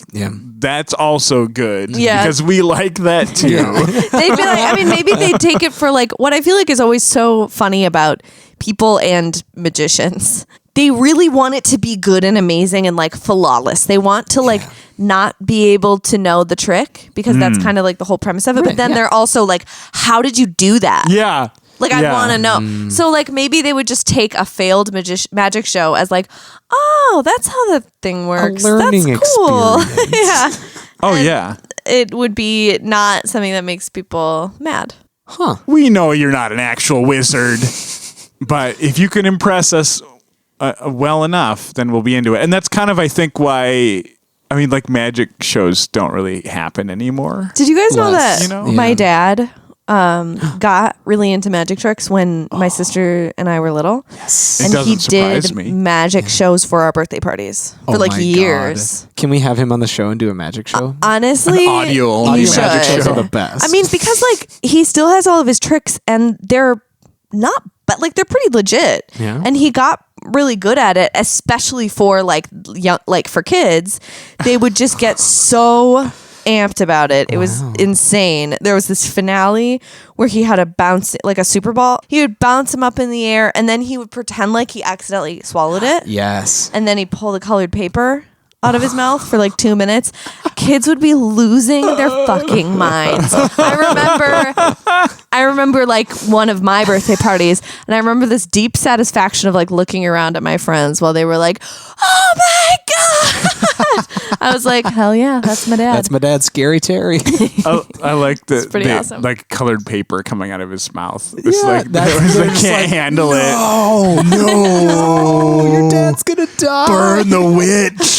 S1: that's also good. Yeah. Because we like that too.
S2: They'd be like, I mean, maybe they'd take it for like what I feel like is always so funny about people and magicians. they really want it to be good and amazing and like flawless. They want to like not be able to know the trick because that's kind of like the whole premise of it. But then they're also like, how did you do that?
S1: Yeah.
S2: Like, I want to know. So, like, maybe they would just take a failed magic show as, like, oh, that's how the thing works.
S3: A learning
S2: that's cool. Yeah.
S1: Oh, yeah.
S2: It would be not something that makes people mad.
S3: Huh.
S1: We know you're not an actual wizard, but if you can impress us well enough, then we'll be into it. And that's kind of, I think, why... I mean, like, magic shows don't really happen anymore.
S2: Did you guys know that
S1: you know?
S2: my dad... got really into magic tricks when my sister and I were little.
S3: Yes.
S2: And he did
S1: surprise me.
S2: magic shows for our birthday parties for like
S3: my
S2: years.
S3: God. Can we have him on the show and do a magic show?
S2: Honestly,
S1: Audio only
S3: Audio
S2: should.
S3: magic shows are the best.
S2: I mean, because like he still has all of his tricks and they're not, but like they're pretty legit.
S3: Yeah.
S2: And he got really good at it, especially for like young, like for kids. They would just get so amped about it. It was insane. There was this finale where he had a bounce, like a super ball. He would bounce him up in the air and then he would pretend like he accidentally swallowed it.
S3: yes.
S2: And then he'd pull the colored paper out of his mouth for like 2 minutes. Kids would be losing their fucking minds. I remember like one of my birthday parties, and I remember this deep satisfaction of like looking around at my friends while they were like, oh my God. I was like, hell yeah, that's my dad.
S3: That's my dad, Scary Terry.
S1: I like
S2: pretty awesome.
S1: like colored paper coming out of his mouth. It's
S3: Yeah,
S1: like
S3: that's-
S1: they
S3: they're just
S1: can't
S3: like,
S1: handle it.
S3: Oh, no. Your dad's going to die.
S1: Burn the witch.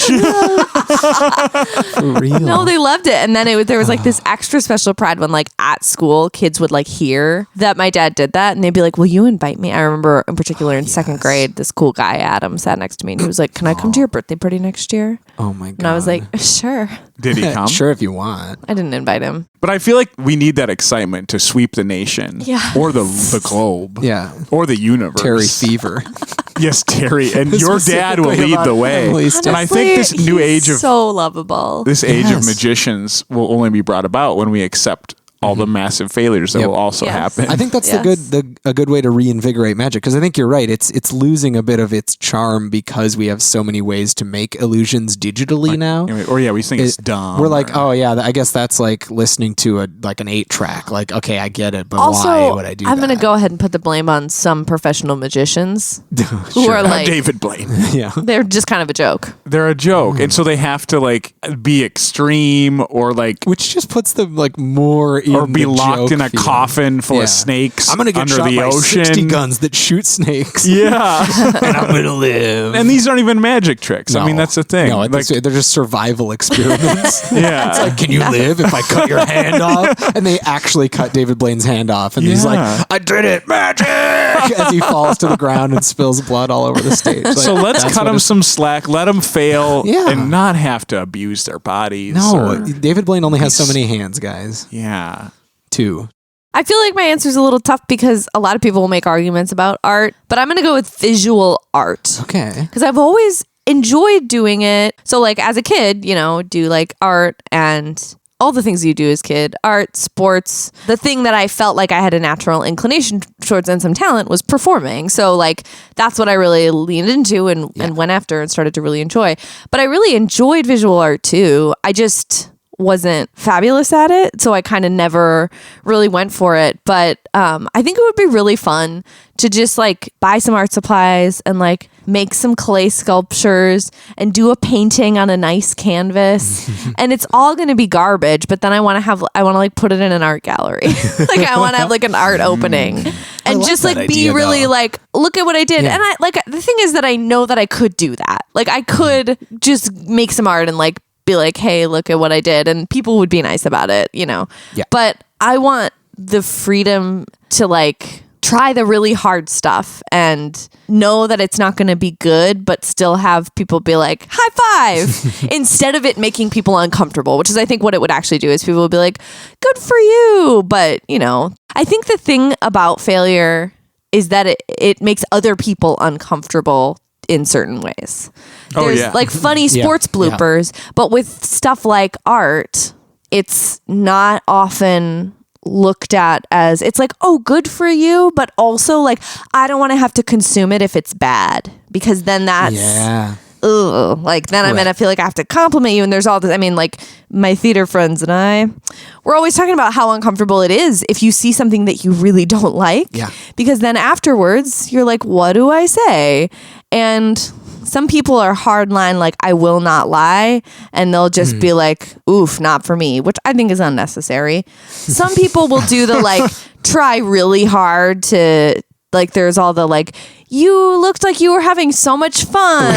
S3: For real.
S2: No, they loved it. And then there was like this extra special pride when like at school, kids would like hear that my dad did that and they'd be like, will you invite me? I remember in particular in second grade, this cool guy, Adam, sat next to me and he was like, can I come to your birthday party next year?
S3: Oh, my God.
S2: And I was like, sure.
S1: Did he come?
S3: Sure, if you want.
S2: I didn't invite him.
S1: But I feel like we need that excitement to sweep the nation.
S2: Yes.
S1: Or the globe.
S3: Yeah.
S1: Or the universe.
S3: Terry Fever.
S1: Yes, Terry. And your dad will
S3: Specifically
S1: lead the
S3: about
S1: way.
S3: Emily's
S1: And I think this
S2: Honestly,
S1: new
S2: he's
S1: age of
S2: so lovable.
S1: this age of
S3: Yes.
S1: magicians will only be brought about when we accept all the massive failures that
S3: Yep.
S1: will also
S2: Yes.
S1: happen.
S3: I think that's
S2: Yes.
S3: a good way to reinvigorate magic, because I think you're right. It's losing a bit of its charm because we have so many ways to make illusions digitally now.
S1: Or we think it's dumb.
S3: We're like,
S1: or-
S3: oh yeah, I guess that's like listening to an 8-track. Like, okay, I get it, but
S2: Also,
S3: why would I do
S2: I'm
S3: that?
S2: going to go ahead and put the blame on some professional magicians who
S3: Sure.
S2: are like,
S1: David Blaine.
S3: Yeah.
S2: they're just kind of a joke.
S1: They're a joke. And so they have to like be extreme or like
S3: Which just puts them like more in
S1: or be
S3: the
S1: locked
S3: joke
S1: in a
S3: feeling.
S1: coffin full
S3: Yeah.
S1: of snakes
S3: I'm gonna get
S1: under
S3: shot
S1: the
S3: by
S1: ocean.
S3: 60 guns that shoot snakes.
S1: Yeah.
S3: And I'm gonna live.
S1: And these aren't even magic tricks. I mean, that's the thing.
S3: No,
S1: like,
S3: they're just survival experiments.
S1: yeah.
S3: It's like, can you live if I cut your hand off? And they actually cut David Blaine's hand off. And he's
S1: Yeah.
S3: like, I did it, magic! As he falls to the ground and spills blood all over the stage. Like,
S1: So let's
S3: that's
S1: cut
S3: what
S1: them
S3: it's-
S1: some slack, let them fail,
S3: Yeah.
S1: and not have to abuse their bodies.
S3: No,
S1: or-
S3: David Blaine only has so many hands, guys.
S1: yeah.
S3: 2.
S2: I feel like my answer is a little tough because a lot of people will make arguments about art, but I'm going to go with visual art
S3: Okay.
S2: because I've always enjoyed doing it. So like as a kid, do like art and all the things you do as kid, art, sports. The thing that I felt like I had a natural inclination towards and some talent was performing. So like that's what I really leaned into and went after and started to really enjoy. But I really enjoyed visual art too. I just wasn't fabulous at it, so I kind of never really went for it. But I think it would be really fun to just like buy some art supplies and like make some clay sculptures and do a painting on a nice canvas. And it's all going to be garbage, but then I want to like put it in an art gallery. Like I want to have like an art opening and
S3: like
S2: just
S3: that
S2: like be
S3: idea,
S2: really
S3: though.
S2: like, look at what I did.
S3: Yeah.
S2: And I like the thing is that I know that I could do that. Like I could just make some art and like be like, hey, look at what I did. And people would be nice about it,
S3: Yeah.
S2: But I want the freedom to like try the really hard stuff and know that it's not going to be good, but still have people be like, high five, instead of it making people uncomfortable, which is I think what it would actually do is people would be like, good for you. But, I think the thing about failure is that it makes other people uncomfortable in certain ways.
S1: Oh,
S2: There's
S1: yeah.
S2: like funny sports bloopers, but with stuff like art, it's not often looked at as, it's like, oh, good for you, but also like, I don't want to have to consume it if it's bad, because then that's like, then I'm gonna feel like I have to compliment you, and there's all this. I mean, like, my theater friends and I, we're always talking about how uncomfortable it is if you see something that you really don't like, because then afterwards you're like, what do I say? And some people are hardline, like, I will not lie, and they'll just be like, oof, not for me, which I think is unnecessary. Some people will do the like, try really hard to, like, there's all the like, you looked like you were having so much fun,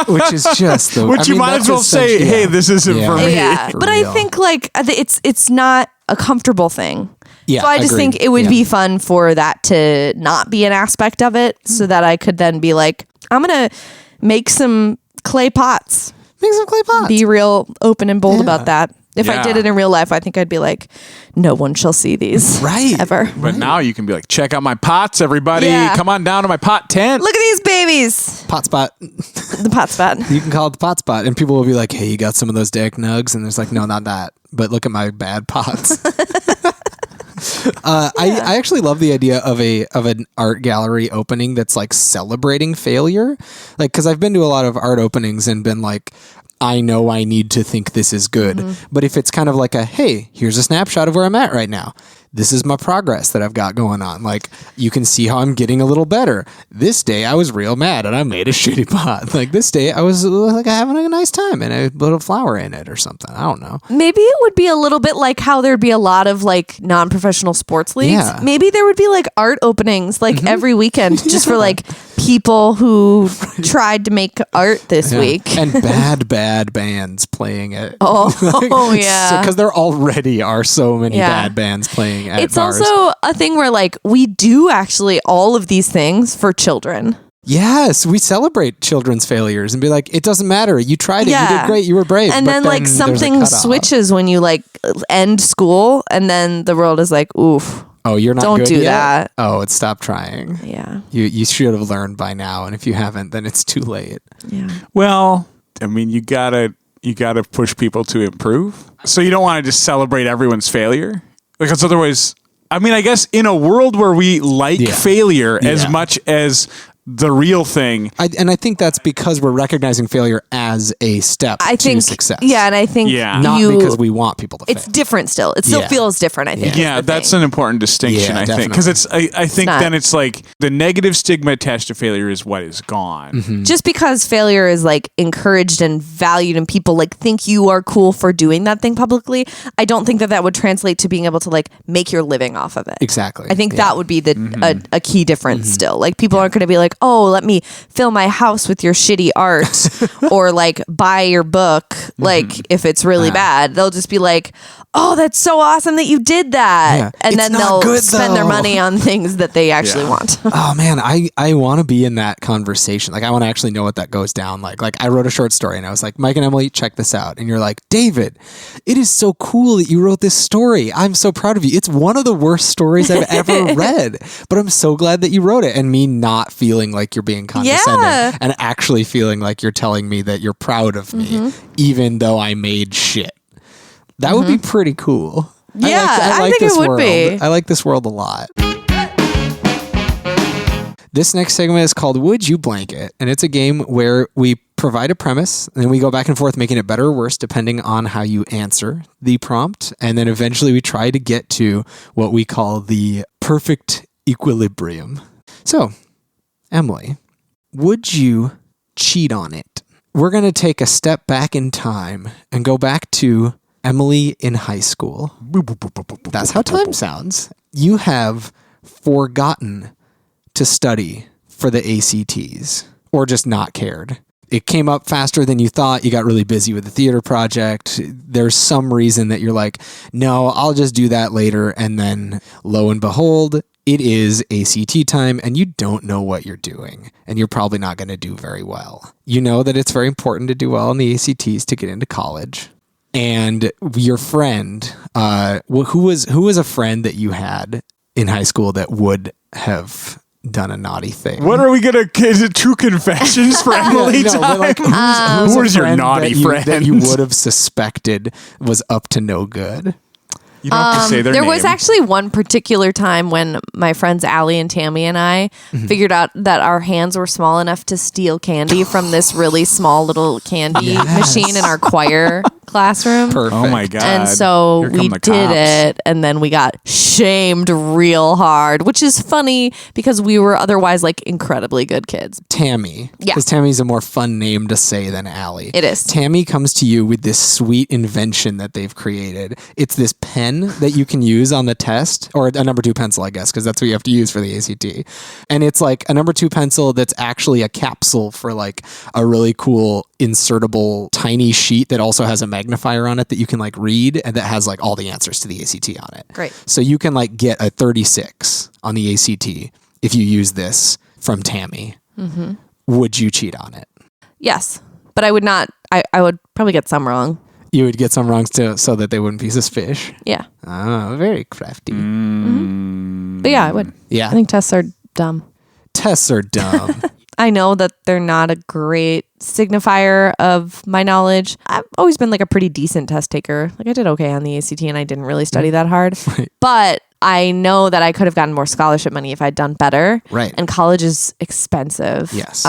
S3: which is just the,
S1: which you might as well say, hey, this isn't for me.
S2: But I think like it's not a comfortable thing. So I just think it would be fun for that to not be an aspect of it, so that I could then be like, I'm gonna make some clay pots.
S3: Make some clay pots.
S2: Be real open and bold about that. If I did it in real life, I think I'd be like, no one shall see these ever.
S1: But now you can be like, check out my pots, everybody. Come on down to my pot tent.
S2: Look at these babies.
S3: Pot spot.
S2: The pot spot.
S3: You can call it the pot spot. And people will be like, hey, you got some of those dank nugs? And there's like, no, not that. But look at my bad pots. I actually love the idea of an art gallery opening that's like celebrating failure. Like, because I've been to a lot of art openings and been like, I know I need to think this is good. But if it's kind of like a, hey, here's a snapshot of where I'm at right now. This is my progress that I've got going on. Like, you can see how I'm getting a little better. This day I was real mad and I made a shitty pot. Like, this day I was like having a nice time and I put a flower in it or something. I don't know.
S2: Maybe it would be a little bit like how there'd be a lot of like non-professional sports leagues. Yeah. Maybe there would be like art openings like every weekend just for like people who tried to make art this week.
S3: And bad bands playing it. Because there already are so many bad bands playing at
S2: it's
S3: bars.
S2: Also a thing where like we do actually all of these things for children.
S3: Yes, we celebrate children's failures and be like, it doesn't matter. You tried it. You did great. You were brave.
S2: And then like something switches when you like end school, and then the world is like, oof.
S3: Oh, you're not
S2: Don't
S3: good
S2: do
S3: yet?
S2: that.
S3: Oh, it's stop trying.
S2: Yeah.
S3: You should have learned by now, and if you haven't, then it's too late.
S2: Yeah.
S1: Well, I mean, you gotta push people to improve. So you don't want to just celebrate everyone's failure, because otherwise, I mean, I guess in a world where we like failure as much as the real thing.
S3: I think that's because we're recognizing failure as a step to success.
S2: Yeah, and I think
S3: not because we want people to fail.
S2: It's different still. It still feels different, I think.
S1: Yeah, that's an important distinction, I think. Because I think then it's like the negative stigma attached to failure is what is gone.
S3: Mm-hmm.
S2: Just because failure is like encouraged and valued and people like think you are cool for doing that thing publicly, I don't think that would translate to being able to like make your living off of it.
S3: Exactly.
S2: I think that would be a key difference still. Like people aren't going to be like, oh, let me fill my house with your shitty art or like buy your book. Like if it's really bad, they'll just be like, oh, that's so awesome that you did that. Yeah. And then they'll spend their money on things that they actually want.
S3: Oh man, I want to be in that conversation. Like I want to actually know what that goes down like. Like I wrote a short story and I was like, Mike and Emily, check this out. And you're like, David, it is so cool that you wrote this story. I'm so proud of you. It's one of the worst stories I've ever read, but I'm so glad that you wrote it. And me not feeling like you're being condescending and actually feeling like you're telling me that you're proud of me, even though I made shit. That would be pretty cool.
S2: Yeah, I think it would be.
S3: I like this world a lot. This next segment is called Would You Blanket? And it's a game where we provide a premise, and then we go back and forth making it better or worse depending on how you answer the prompt. And then eventually we try to get to what we call the perfect equilibrium. So, Emily, would you cheat on it? We're going to take a step back in time and go back to Emily in high school. That's how time sounds. You have forgotten to study for the ACTs or just not cared. It came up faster than you thought. You got really busy with the theater project. There's some reason that you're like, no, I'll just do that later. And then lo and behold, it is ACT time and you don't know what you're doing and you're probably not going to do very well. You know that it's very important to do well in the ACTs to get into college. And your friend, who was a friend that you had in high school that would have done a naughty thing?
S1: What are we gonna? Is it true confessions for Emily time?
S3: Like, who
S1: is your naughty friend
S3: that you would have suspected was up to no good?
S1: You don't have to say their
S2: There
S1: name.
S2: was actually one particular time when my friends Allie and Tammy and I
S3: Mm-hmm.
S2: figured out that our hands were small enough to steal candy from this really small little candy
S3: Yes.
S2: machine in our choir classroom.
S3: Perfect.
S1: Oh my God.
S2: And so
S1: Here come
S2: we
S1: the
S2: did
S1: cops.
S2: it, and then we got shamed real hard, which is funny because we were otherwise like incredibly good kids.
S3: Tammy.
S2: Yeah.
S3: Because Tammy's a more fun name to say than Allie.
S2: It is.
S3: Tammy comes to you with this sweet invention that they've created. It's this pen that you can use on the test, or a number 2 pencil, I guess, because that's what you have to use for the ACT. And it's like a number 2 pencil that's actually a capsule for like a really cool insertable tiny sheet that also has a magnifier on it that you can like read, and that has like all the answers to the ACT on it.
S2: Great.
S3: So you can like get a 36 on the ACT if you use this from Tammy.
S2: Mm-hmm.
S3: Would you cheat on it?
S2: Yes, but I would not. I would probably get some wrong.
S3: You would get some wrongs too, so that they wouldn't be suspicious.
S2: Yeah.
S3: Oh, very crafty.
S2: But yeah, I would.
S3: Yeah.
S2: I think tests are dumb.
S3: Tests are dumb.
S2: I know that they're not a great signifier of my knowledge. I've always been like a pretty decent test taker. Like I did okay on the ACT and I didn't really study that hard.
S3: Right.
S2: But I know that I could have gotten more scholarship money if I'd done better.
S3: Right.
S2: And college is expensive.
S3: Yes.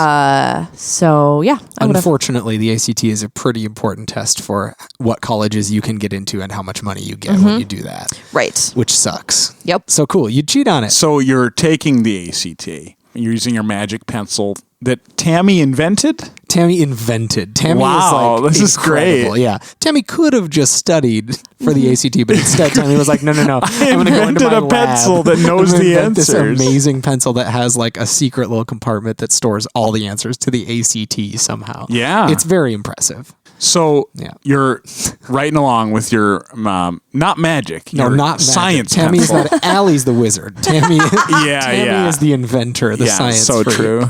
S2: So yeah, I would have.
S3: Unfortunately, the ACT is a pretty important test for what colleges you can get into and how much money you get when you do that,
S2: Right.
S3: which sucks.
S2: Yep.
S3: So cool. You cheat on it.
S1: So you're taking the ACT. You're using your magic pencil that Tammy invented?
S3: Tammy invented. Tammy
S1: Wow,
S3: is like
S1: this is
S3: incredible.
S1: great.
S3: Yeah. Tammy could have just studied for the ACT, but instead Tammy was like, no. I'm going to go into
S1: invented
S3: my
S1: a pencil
S3: lab.
S1: that knows
S3: I'm gonna
S1: the
S3: invent this
S1: answers.
S3: amazing pencil that has like a secret little compartment that stores all the answers to the ACT somehow.
S1: Yeah.
S3: It's very impressive.
S1: So
S3: Yeah.
S1: you're writing along with your not magic.
S3: No,
S1: your
S3: not magic.
S1: science
S3: Tammy
S1: pencil.
S3: is not. Allie's the wizard. Tammy. Tammy is the inventor. The science.
S1: so
S3: freak.
S1: true.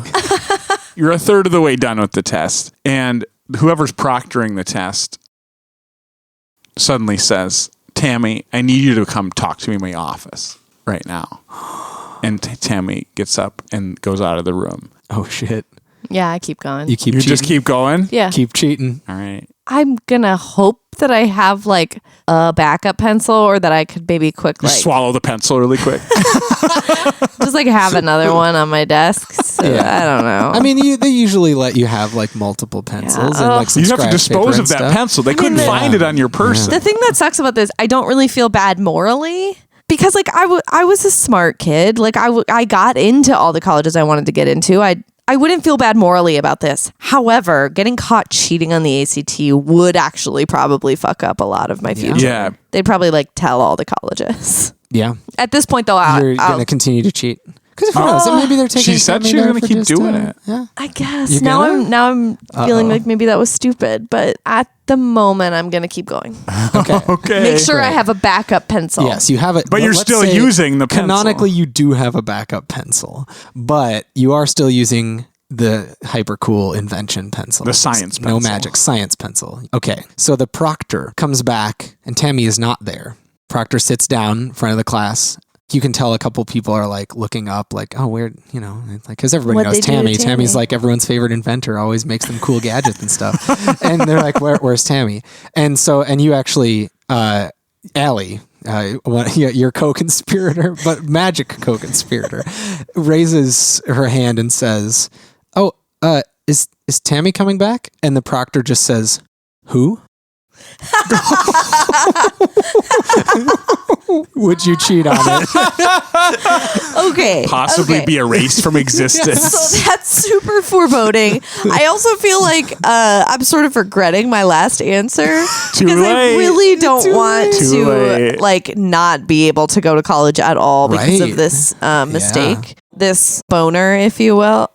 S1: You're a third of the way done with the test, and whoever's proctoring the test suddenly says, "Tammy, I need you to come talk to me in my office right now." And Tammy gets up and goes out of the room.
S3: Oh shit!
S2: Yeah, I keep going.
S3: You keep.
S1: You
S3: cheating.
S1: just keep going?
S2: Yeah.
S3: Keep cheating.
S1: All right.
S2: I'm gonna hope that I have like a backup pencil, or that I could maybe quick like
S1: Just swallow the pencil really quick.
S2: just like have another one on my desk. So
S3: Yeah.
S2: I don't know.
S3: I mean, they usually let you have like multiple pencils and like some
S1: You have to
S3: scratch
S1: dispose
S3: paper
S1: of
S3: and
S1: that
S3: stuff.
S1: pencil. They couldn't
S2: the-
S1: find it on your person.
S2: the thing that sucks about this, I don't really feel bad morally. Because like I was a smart kid. Like I got into all the colleges I wanted to get into. I wouldn't feel bad morally about this. However, getting caught cheating on the ACT would actually probably fuck up a lot of my future.
S1: Yeah.
S2: They'd probably like tell all the colleges.
S3: Yeah,
S2: At this point though,
S3: you're gonna continue to cheat because who knows? Maybe they're taking.
S1: She said
S3: Tammy
S1: she was
S3: there
S1: gonna
S3: for
S1: keep
S3: just,
S1: doing it.
S3: Yeah.
S2: I guess
S3: You
S2: now
S3: gonna?
S2: I'm feeling like maybe that was stupid, but at the moment I'm gonna keep going.
S3: Okay.
S1: Okay.
S2: Make sure I have a backup pencil.
S3: Yes, you have it.
S1: But you're
S3: let's
S1: still
S3: say
S1: using the pencil.
S3: Canonically, you do have a backup pencil, but you are still using the hyper cool invention pencil.
S1: The science
S3: No
S1: pencil.
S3: magic, science pencil. Okay, so the proctor comes back and Tammy is not there. Proctor sits down in front of the class. You can tell a couple people are like looking up, like, oh, where, you know, like, because everybody
S2: What'd
S3: knows
S2: they do to
S3: Tammy.
S2: Tammy?
S3: Tammy's like everyone's favorite inventor, always makes them cool gadgets and stuff. And they're like, where's Tammy? And so, and you actually, Allie, your co-conspirator, but magic co-conspirator, raises her hand and says, "Oh, is Tammy coming back?" And the proctor just says, "Who?" Would you cheat on it?
S2: Okay.
S1: Possibly
S2: okay.
S1: be erased from existence.
S2: So that's super foreboding. I also feel like I'm sort of regretting my last answer
S1: Too
S2: because I
S1: late.
S2: really don't want
S1: Too
S2: to
S1: late.
S2: like not be able to go to college at all because
S3: Right.
S2: of this mistake, this boner, if you will.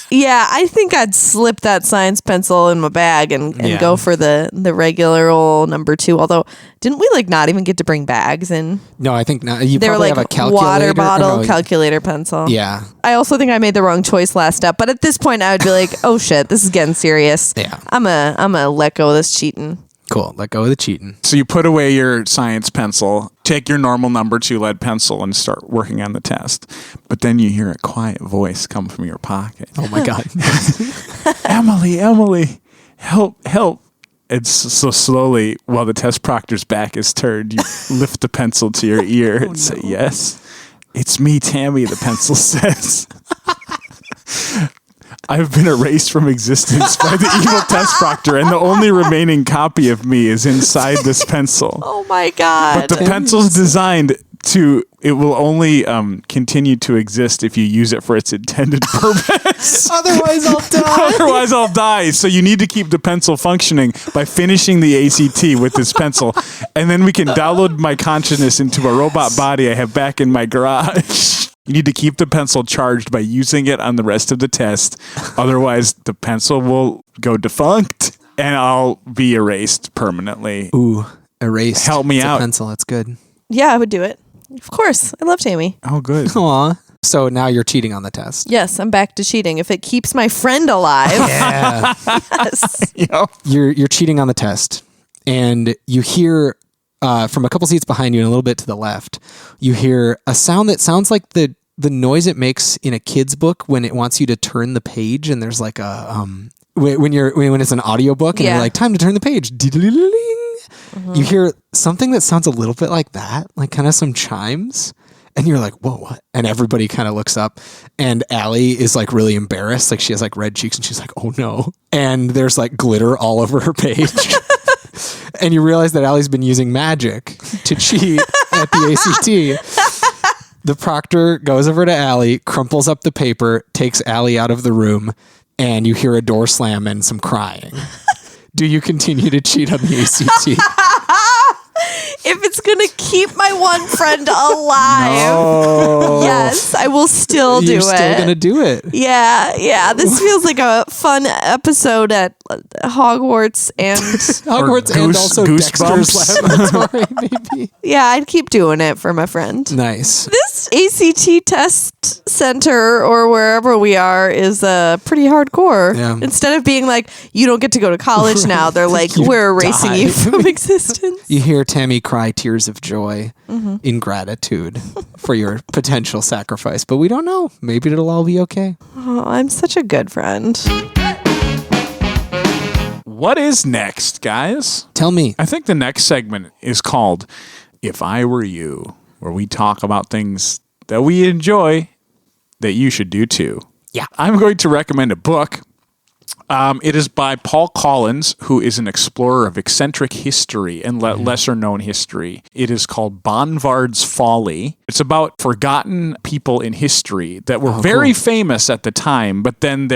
S2: Yeah, I think I'd slip that science pencil in my bag and
S3: Yeah.
S2: go for the regular old number 2. Although, didn't we like not even get to bring bags in?
S3: No, I think not. You
S2: They were
S3: probably
S2: like
S3: have a calculator.
S2: water bottle,
S3: No,
S2: calculator pencil.
S3: yeah.
S2: I also think I made the wrong choice last step, but at this point I would be like, "Oh shit, this is getting serious."
S3: Yeah.
S2: I'm a let go of this cheating.
S3: Cool. Let go of the cheating.
S1: So you put away your science pencil, take your normal number 2 lead pencil, and start working on the test. But then you hear a quiet voice come from your pocket.
S3: Oh my God.
S1: Emily, help. And so slowly, while the test proctor's back is turned, you lift the pencil to your ear and say, yes, it's me, Tammy, the pencil says. I've been erased from existence by the evil test proctor, and the only remaining copy of me is inside this pencil.
S2: Oh my God.
S1: But the pencil's designed it will only continue to exist if you use it for its intended purpose.
S3: Otherwise, I'll die.
S1: Otherwise, I'll die. So you need to keep the pencil functioning by finishing the ACT with this pencil. And then we can download my consciousness into a robot body I have back in my garage. You need to keep the pencil charged by using it on the rest of the test. Otherwise, the pencil will go defunct and I'll be erased permanently.
S3: Ooh, erased.
S1: Help me
S3: It's a
S1: out.
S3: pencil. That's good.
S2: Yeah, I would do it. Of course. I love Tammy.
S1: Oh, good.
S3: Aw. So now you're cheating on the test.
S2: Yes, I'm back to cheating. If it keeps my friend alive.
S3: Yeah.
S2: Yes.
S1: Yep.
S3: You're cheating on the test, and you hear from a couple seats behind you and a little bit to the left, you hear a sound that sounds like the noise it makes in a kid's book when it wants you to turn the page, and there's like a when it's an audiobook and you're like, time to turn the page. You hear something that sounds a little bit like that, like kind of some chimes. And you're like, whoa, what? And everybody kind of looks up, and Allie is like really embarrassed. Like she has like red cheeks, and she's like, oh no. And there's like glitter all over her page. And you realize that Allie's been using magic to cheat at the ACT. The proctor goes over to Allie, crumples up the paper, takes Allie out of the room, and you hear a door slam and some crying. Do you continue to cheat on the ACT?
S2: If it's going to keep my one friend alive, yes, I will still do it.
S3: You're still going to do it.
S2: Yeah. This feels like a fun episode at Hogwarts and
S3: and also
S1: Goosebumps.
S3: Dexter's Laboratory, maybe.
S2: yeah, I'd keep doing it for my friend.
S3: Nice.
S2: This ACT test center or wherever we are is pretty hardcore.
S3: Yeah.
S2: Instead of being like, you don't get to go to college now, they're like, we're erasing you from existence.
S3: You hear Tammy cry tears of joy in gratitude for your potential sacrifice, but we don't know. Maybe it'll all be okay.
S2: Oh, I'm such a good friend.
S1: What is next, guys?
S3: Tell me.
S1: I think the next segment is called If I Were You, where we talk about things that we enjoy that you should do too.
S3: Yeah.
S1: I'm going to recommend a book. It is by Paul Collins, who is an explorer of eccentric history and lesser known history. It is called Bonvard's Folly. It's about forgotten people in history that were very famous at the time, but then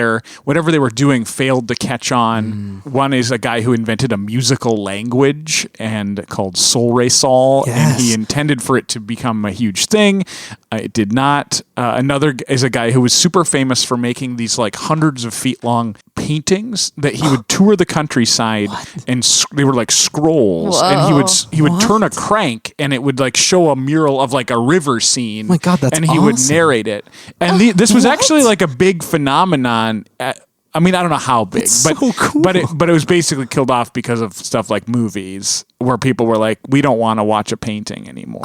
S1: whatever they were doing failed to catch on. One is a guy who invented a musical language and called Sol Re Sol, and he intended for it to become a huge thing. It did not. Another is a guy who was super famous for making these like hundreds of feet long paintings that he would tour the countryside and they were like scrolls.
S2: Whoa.
S1: And he would turn a crank and it would like show a mural of like a river scene.
S3: Oh my God, that's
S1: and he would
S3: awesome.
S1: narrate it. And this was actually like a big phenomenon. I mean, I don't know how big,
S3: That's so cool.
S1: but it was basically killed off because of stuff like movies where people were like, we don't want to watch a painting anymore.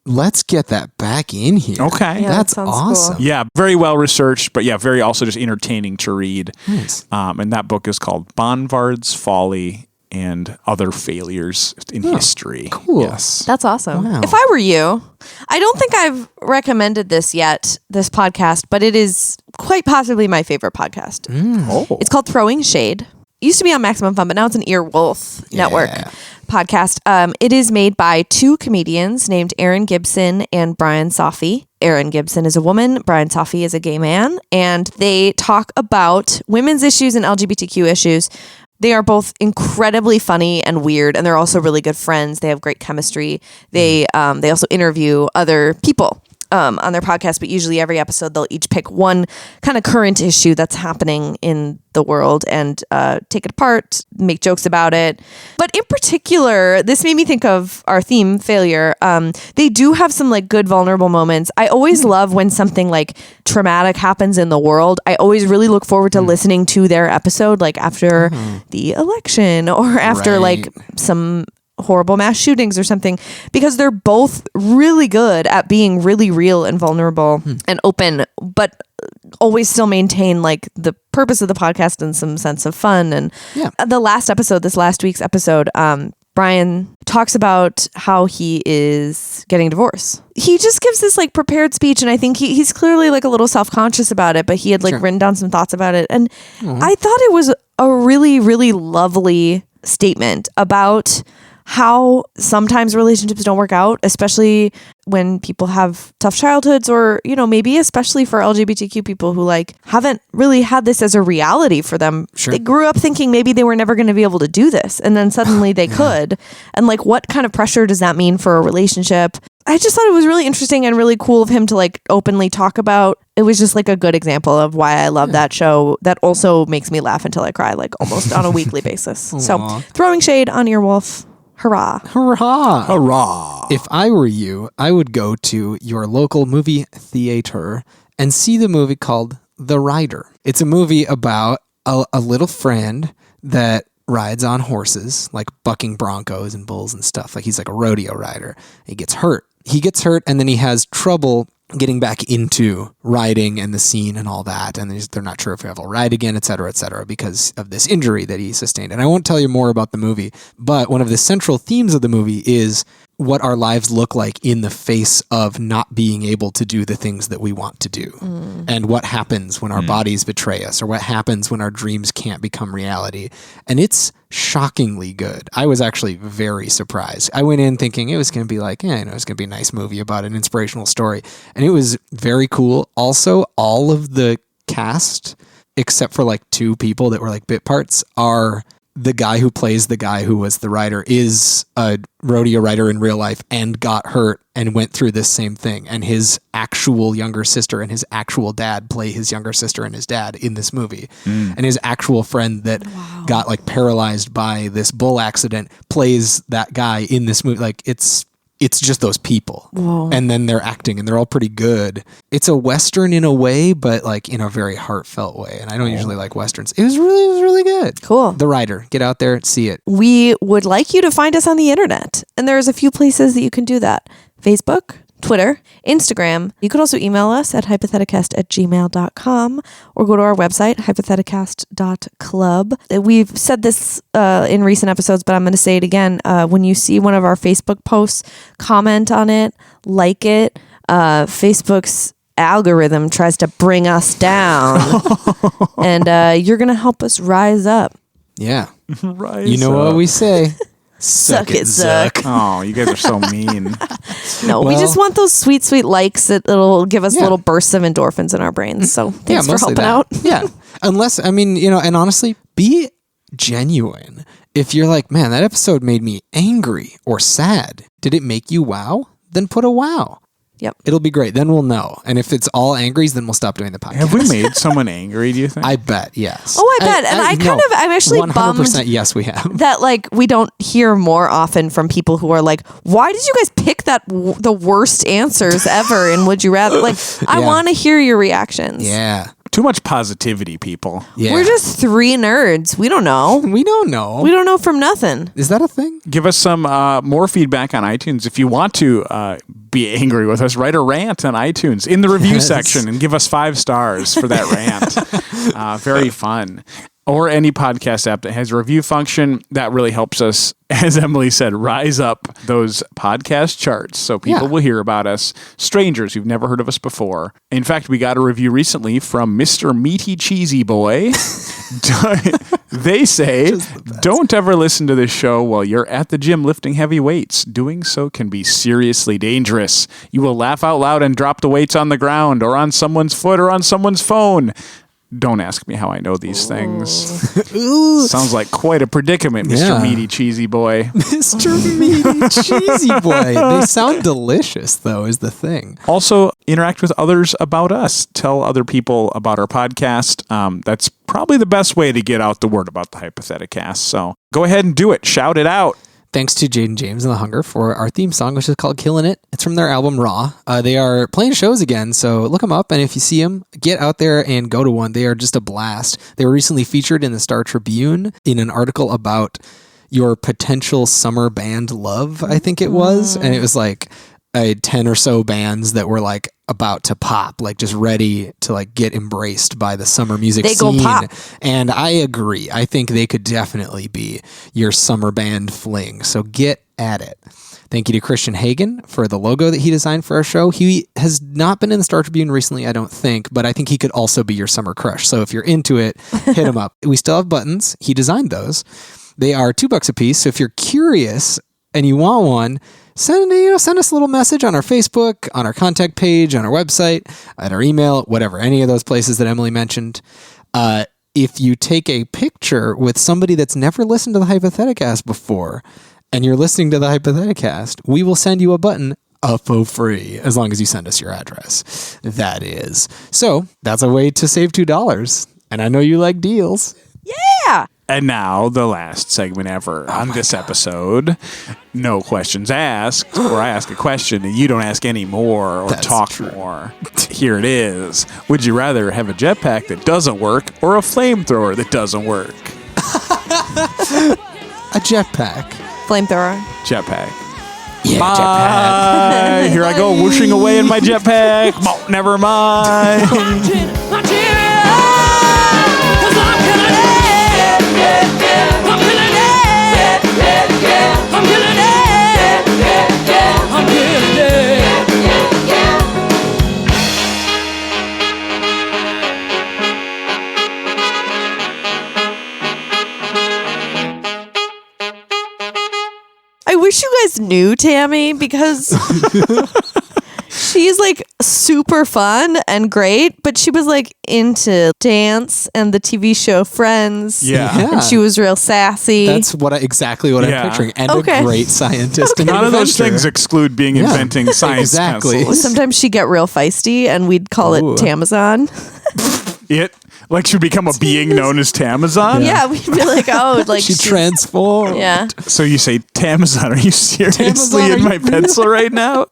S3: Let's get that back in here.
S1: Okay.
S2: Yeah,
S3: That's
S2: that sounds
S3: awesome.
S2: cool.
S1: Yeah, very well researched, but yeah, very also just entertaining to read.
S3: Nice.
S1: And that book is called Bonvard's Folly and Other Failures in History.
S3: Cool.
S1: Yes.
S2: That's awesome.
S3: Wow.
S2: If I were you, I don't think I've recommended this yet, this podcast, but it is quite possibly my favorite podcast.
S1: Oh.
S2: It's called Throwing Shade. It used to be on Maximum Fun, but now it's an Earwolf Network podcast. It is made by two comedians named Aaron Gibson and Brian Safi. Aaron Gibson is a woman, Brian Safi is a gay man, and they talk about women's issues and LGBTQ issues. They are both incredibly funny and weird, and they're also really good friends. They have great chemistry. They also interview other people on their podcast, but usually every episode they'll each pick one kind of current issue that's happening in the world and take it apart, make jokes about it. But in particular, this made me think of our theme, failure. They do have some like good vulnerable moments. I always love when something like traumatic happens in the world. I always really look forward to listening to their episode, like after the election or after like some horrible mass shootings or something, because they're both really good at being really real and vulnerable and open, but always still maintain like the purpose of the podcast and some sense of fun. And this last week's episode, Brian talks about how he is getting a divorce. He just gives this like prepared speech, and I think he's clearly like a little self-conscious about it, but he had like written down some thoughts about it. And I thought it was a really, really lovely statement about how sometimes relationships don't work out, especially when people have tough childhoods, or, you know, maybe especially for LGBTQ people who like haven't really had this as a reality for them.
S3: Sure.
S2: They grew up thinking maybe they were never going to be able to do this, and then suddenly they could. And like, what kind of pressure does that mean for a relationship? I just thought it was really interesting and really cool of him to like openly talk about. It was just like a good example of why I love that show. That also makes me laugh until I cry, like almost on a weekly basis. So throwing shade on Earwolf. Hurrah.
S3: Hurrah.
S1: Hurrah.
S3: If I were you, I would go to your local movie theater and see the movie called The Rider. It's a movie about a little friend that rides on horses, like bucking broncos and bulls and stuff. Like he's like a rodeo rider. He gets hurt. And then he has trouble getting back into riding and the scene and all that. And they're not sure if he'll ride again, et cetera, because of this injury that he sustained. And I won't tell you more about the movie, but one of the central themes of the movie is what our lives look like in the face of not being able to do the things that we want to do. And what happens when our bodies betray us, or what happens when our dreams can't become reality. And it's shockingly good. I was actually very surprised. I went in thinking it was going to be like, it's going to be a nice movie about an inspirational story. And it was very cool. Also, all of the cast, except for like two people that were like bit parts, are the guy who plays the guy who was the rider is a rodeo rider in real life and got hurt and went through this same thing. And his actual younger sister and his actual dad play his younger sister and his dad in this movie. And his actual friend that got like paralyzed by this bull accident plays that guy in this movie. Like it's just those people. Whoa. And then they're acting and they're all pretty good. It's a Western in a way, but like in a very heartfelt way. And I don't usually like Westerns. It was really good.
S2: Cool.
S3: The Rider. Get out there, see it.
S2: We would like you to find us on the internet. And there's a few places that you can do that. Facebook, Twitter, Instagram. You can also email us at hypotheticast@gmail.com or go to our website, hypotheticast.club. We've said this in recent episodes, but I'm going to say it again. When you see one of our Facebook posts, comment on it, like it. Facebook's algorithm tries to bring us down. And you're going to help us rise up.
S3: Yeah.
S1: Rise
S3: you know
S1: up.
S3: what we say.
S2: Suck it, Zuck.
S1: Oh, you guys are so mean.
S2: No, we just want those sweet, sweet likes that'll give us little bursts of endorphins in our brains. So thanks for helping out.
S3: Yeah. Unless, and honestly, be genuine. If you're like, man, that episode made me angry or sad. Did it make you wow? Then put a wow.
S2: Yep.
S3: It'll be great. Then we'll know. And if it's all angries, then we'll stop doing the podcast.
S1: Have we made someone angry, do you think?
S3: I bet, yes.
S2: Oh, I bet. And I'm actually 100% bummed
S3: yes, we have.
S2: that like we don't hear more often from people who are like, why did you guys pick the worst answers ever in Would You Rather? Like, I want to hear your reactions.
S3: Yeah.
S1: Too much positivity, people.
S3: Yeah.
S2: We're just three nerds. We don't know.
S3: We don't know.
S2: We don't know from nothing.
S3: Is that a thing?
S1: Give us some more feedback on iTunes. If you want to be angry with us, write a rant on iTunes in the review section and give us 5 stars for that rant. Very fun. Or any podcast app that has a review function. That really helps us, as Emily said, rise up those podcast charts so people will hear about us. Strangers who've never heard of us before. In fact, we got a review recently from Mr. Meaty Cheesy Boy. They say, don't ever listen to this show while you're at the gym lifting heavy weights. Doing so can be seriously dangerous. You will laugh out loud and drop the weights on the ground or on someone's foot or on someone's phone. Don't ask me how I know these things. Sounds like quite a predicament, Mr. Meaty Cheesy Boy.
S3: Mr. Meaty Cheesy Boy. They sound delicious, though, is the thing.
S1: Also, interact with others about us. Tell other people about our podcast. That's probably the best way to get out the word about the Hypotheticast. So go ahead and do it. Shout it out.
S3: Thanks to Jaden James and The Hunger for our theme song, which is called Killin' It. It's from their album Raw. They are playing shows again, so look them up. And if you see them, get out there and go to one. They are just a blast. They were recently featured in the Star Tribune in an article about, your potential summer band love, I think it was. And it was like 10 or so bands that were like about to pop, like just ready to like get embraced by the summer music scene.
S2: Go pop.
S3: And I agree. I think they could definitely be your summer band fling. So get at it. Thank you to Christian Hagen for the logo that he designed for our show. He has not been in the Star Tribune recently, I don't think, but I think he could also be your summer crush. So if you're into it, hit him up. We still have buttons. He designed those. They are $2 a piece. So if you're curious and you want one, send us a little message on our Facebook, on our contact page, on our website, at our email, whatever, any of those places that Emily mentioned. If you take a picture with somebody that's never listened to the Hypotheticast before, and you're listening to the Hypotheticast, we will send you a button for free, as long as you send us your address. That is. So that's a way to save $2. And I know you like deals.
S2: Yeah.
S1: And now the last segment ever on this episode. No questions asked, or I ask a question and you don't ask any more or talk more. Here it is. Would you rather have a jetpack that doesn't work or a flamethrower that doesn't work?
S3: A jetpack.
S2: Flamethrower.
S1: Jetpack.
S3: Yeah,
S1: Bye. Here I go whooshing away in my jetpack. Oh, never mind.
S2: I wish you guys knew Tammy, because she's like super fun and great, but she was like into dance and the TV show Friends.
S1: Yeah.
S2: And she was real sassy.
S3: That's exactly what
S1: Yeah.
S3: I'm picturing. And
S2: Okay.
S3: a great scientist. And
S1: None of those
S3: inventor.
S1: things exclude being inventing science
S3: Exactly.
S1: pencils.
S2: Sometimes she'd get real feisty and we'd call
S3: Ooh.
S2: it Tamazon.
S1: It like should become a being known as Tamazon.
S2: Yeah, we'd be like, oh, like
S3: She
S2: she's-
S3: transformed.
S2: Yeah.
S1: So you say Tamazon? Are you seriously
S3: Tamazon,
S1: in
S3: are
S1: my
S3: you-
S1: pencil right now?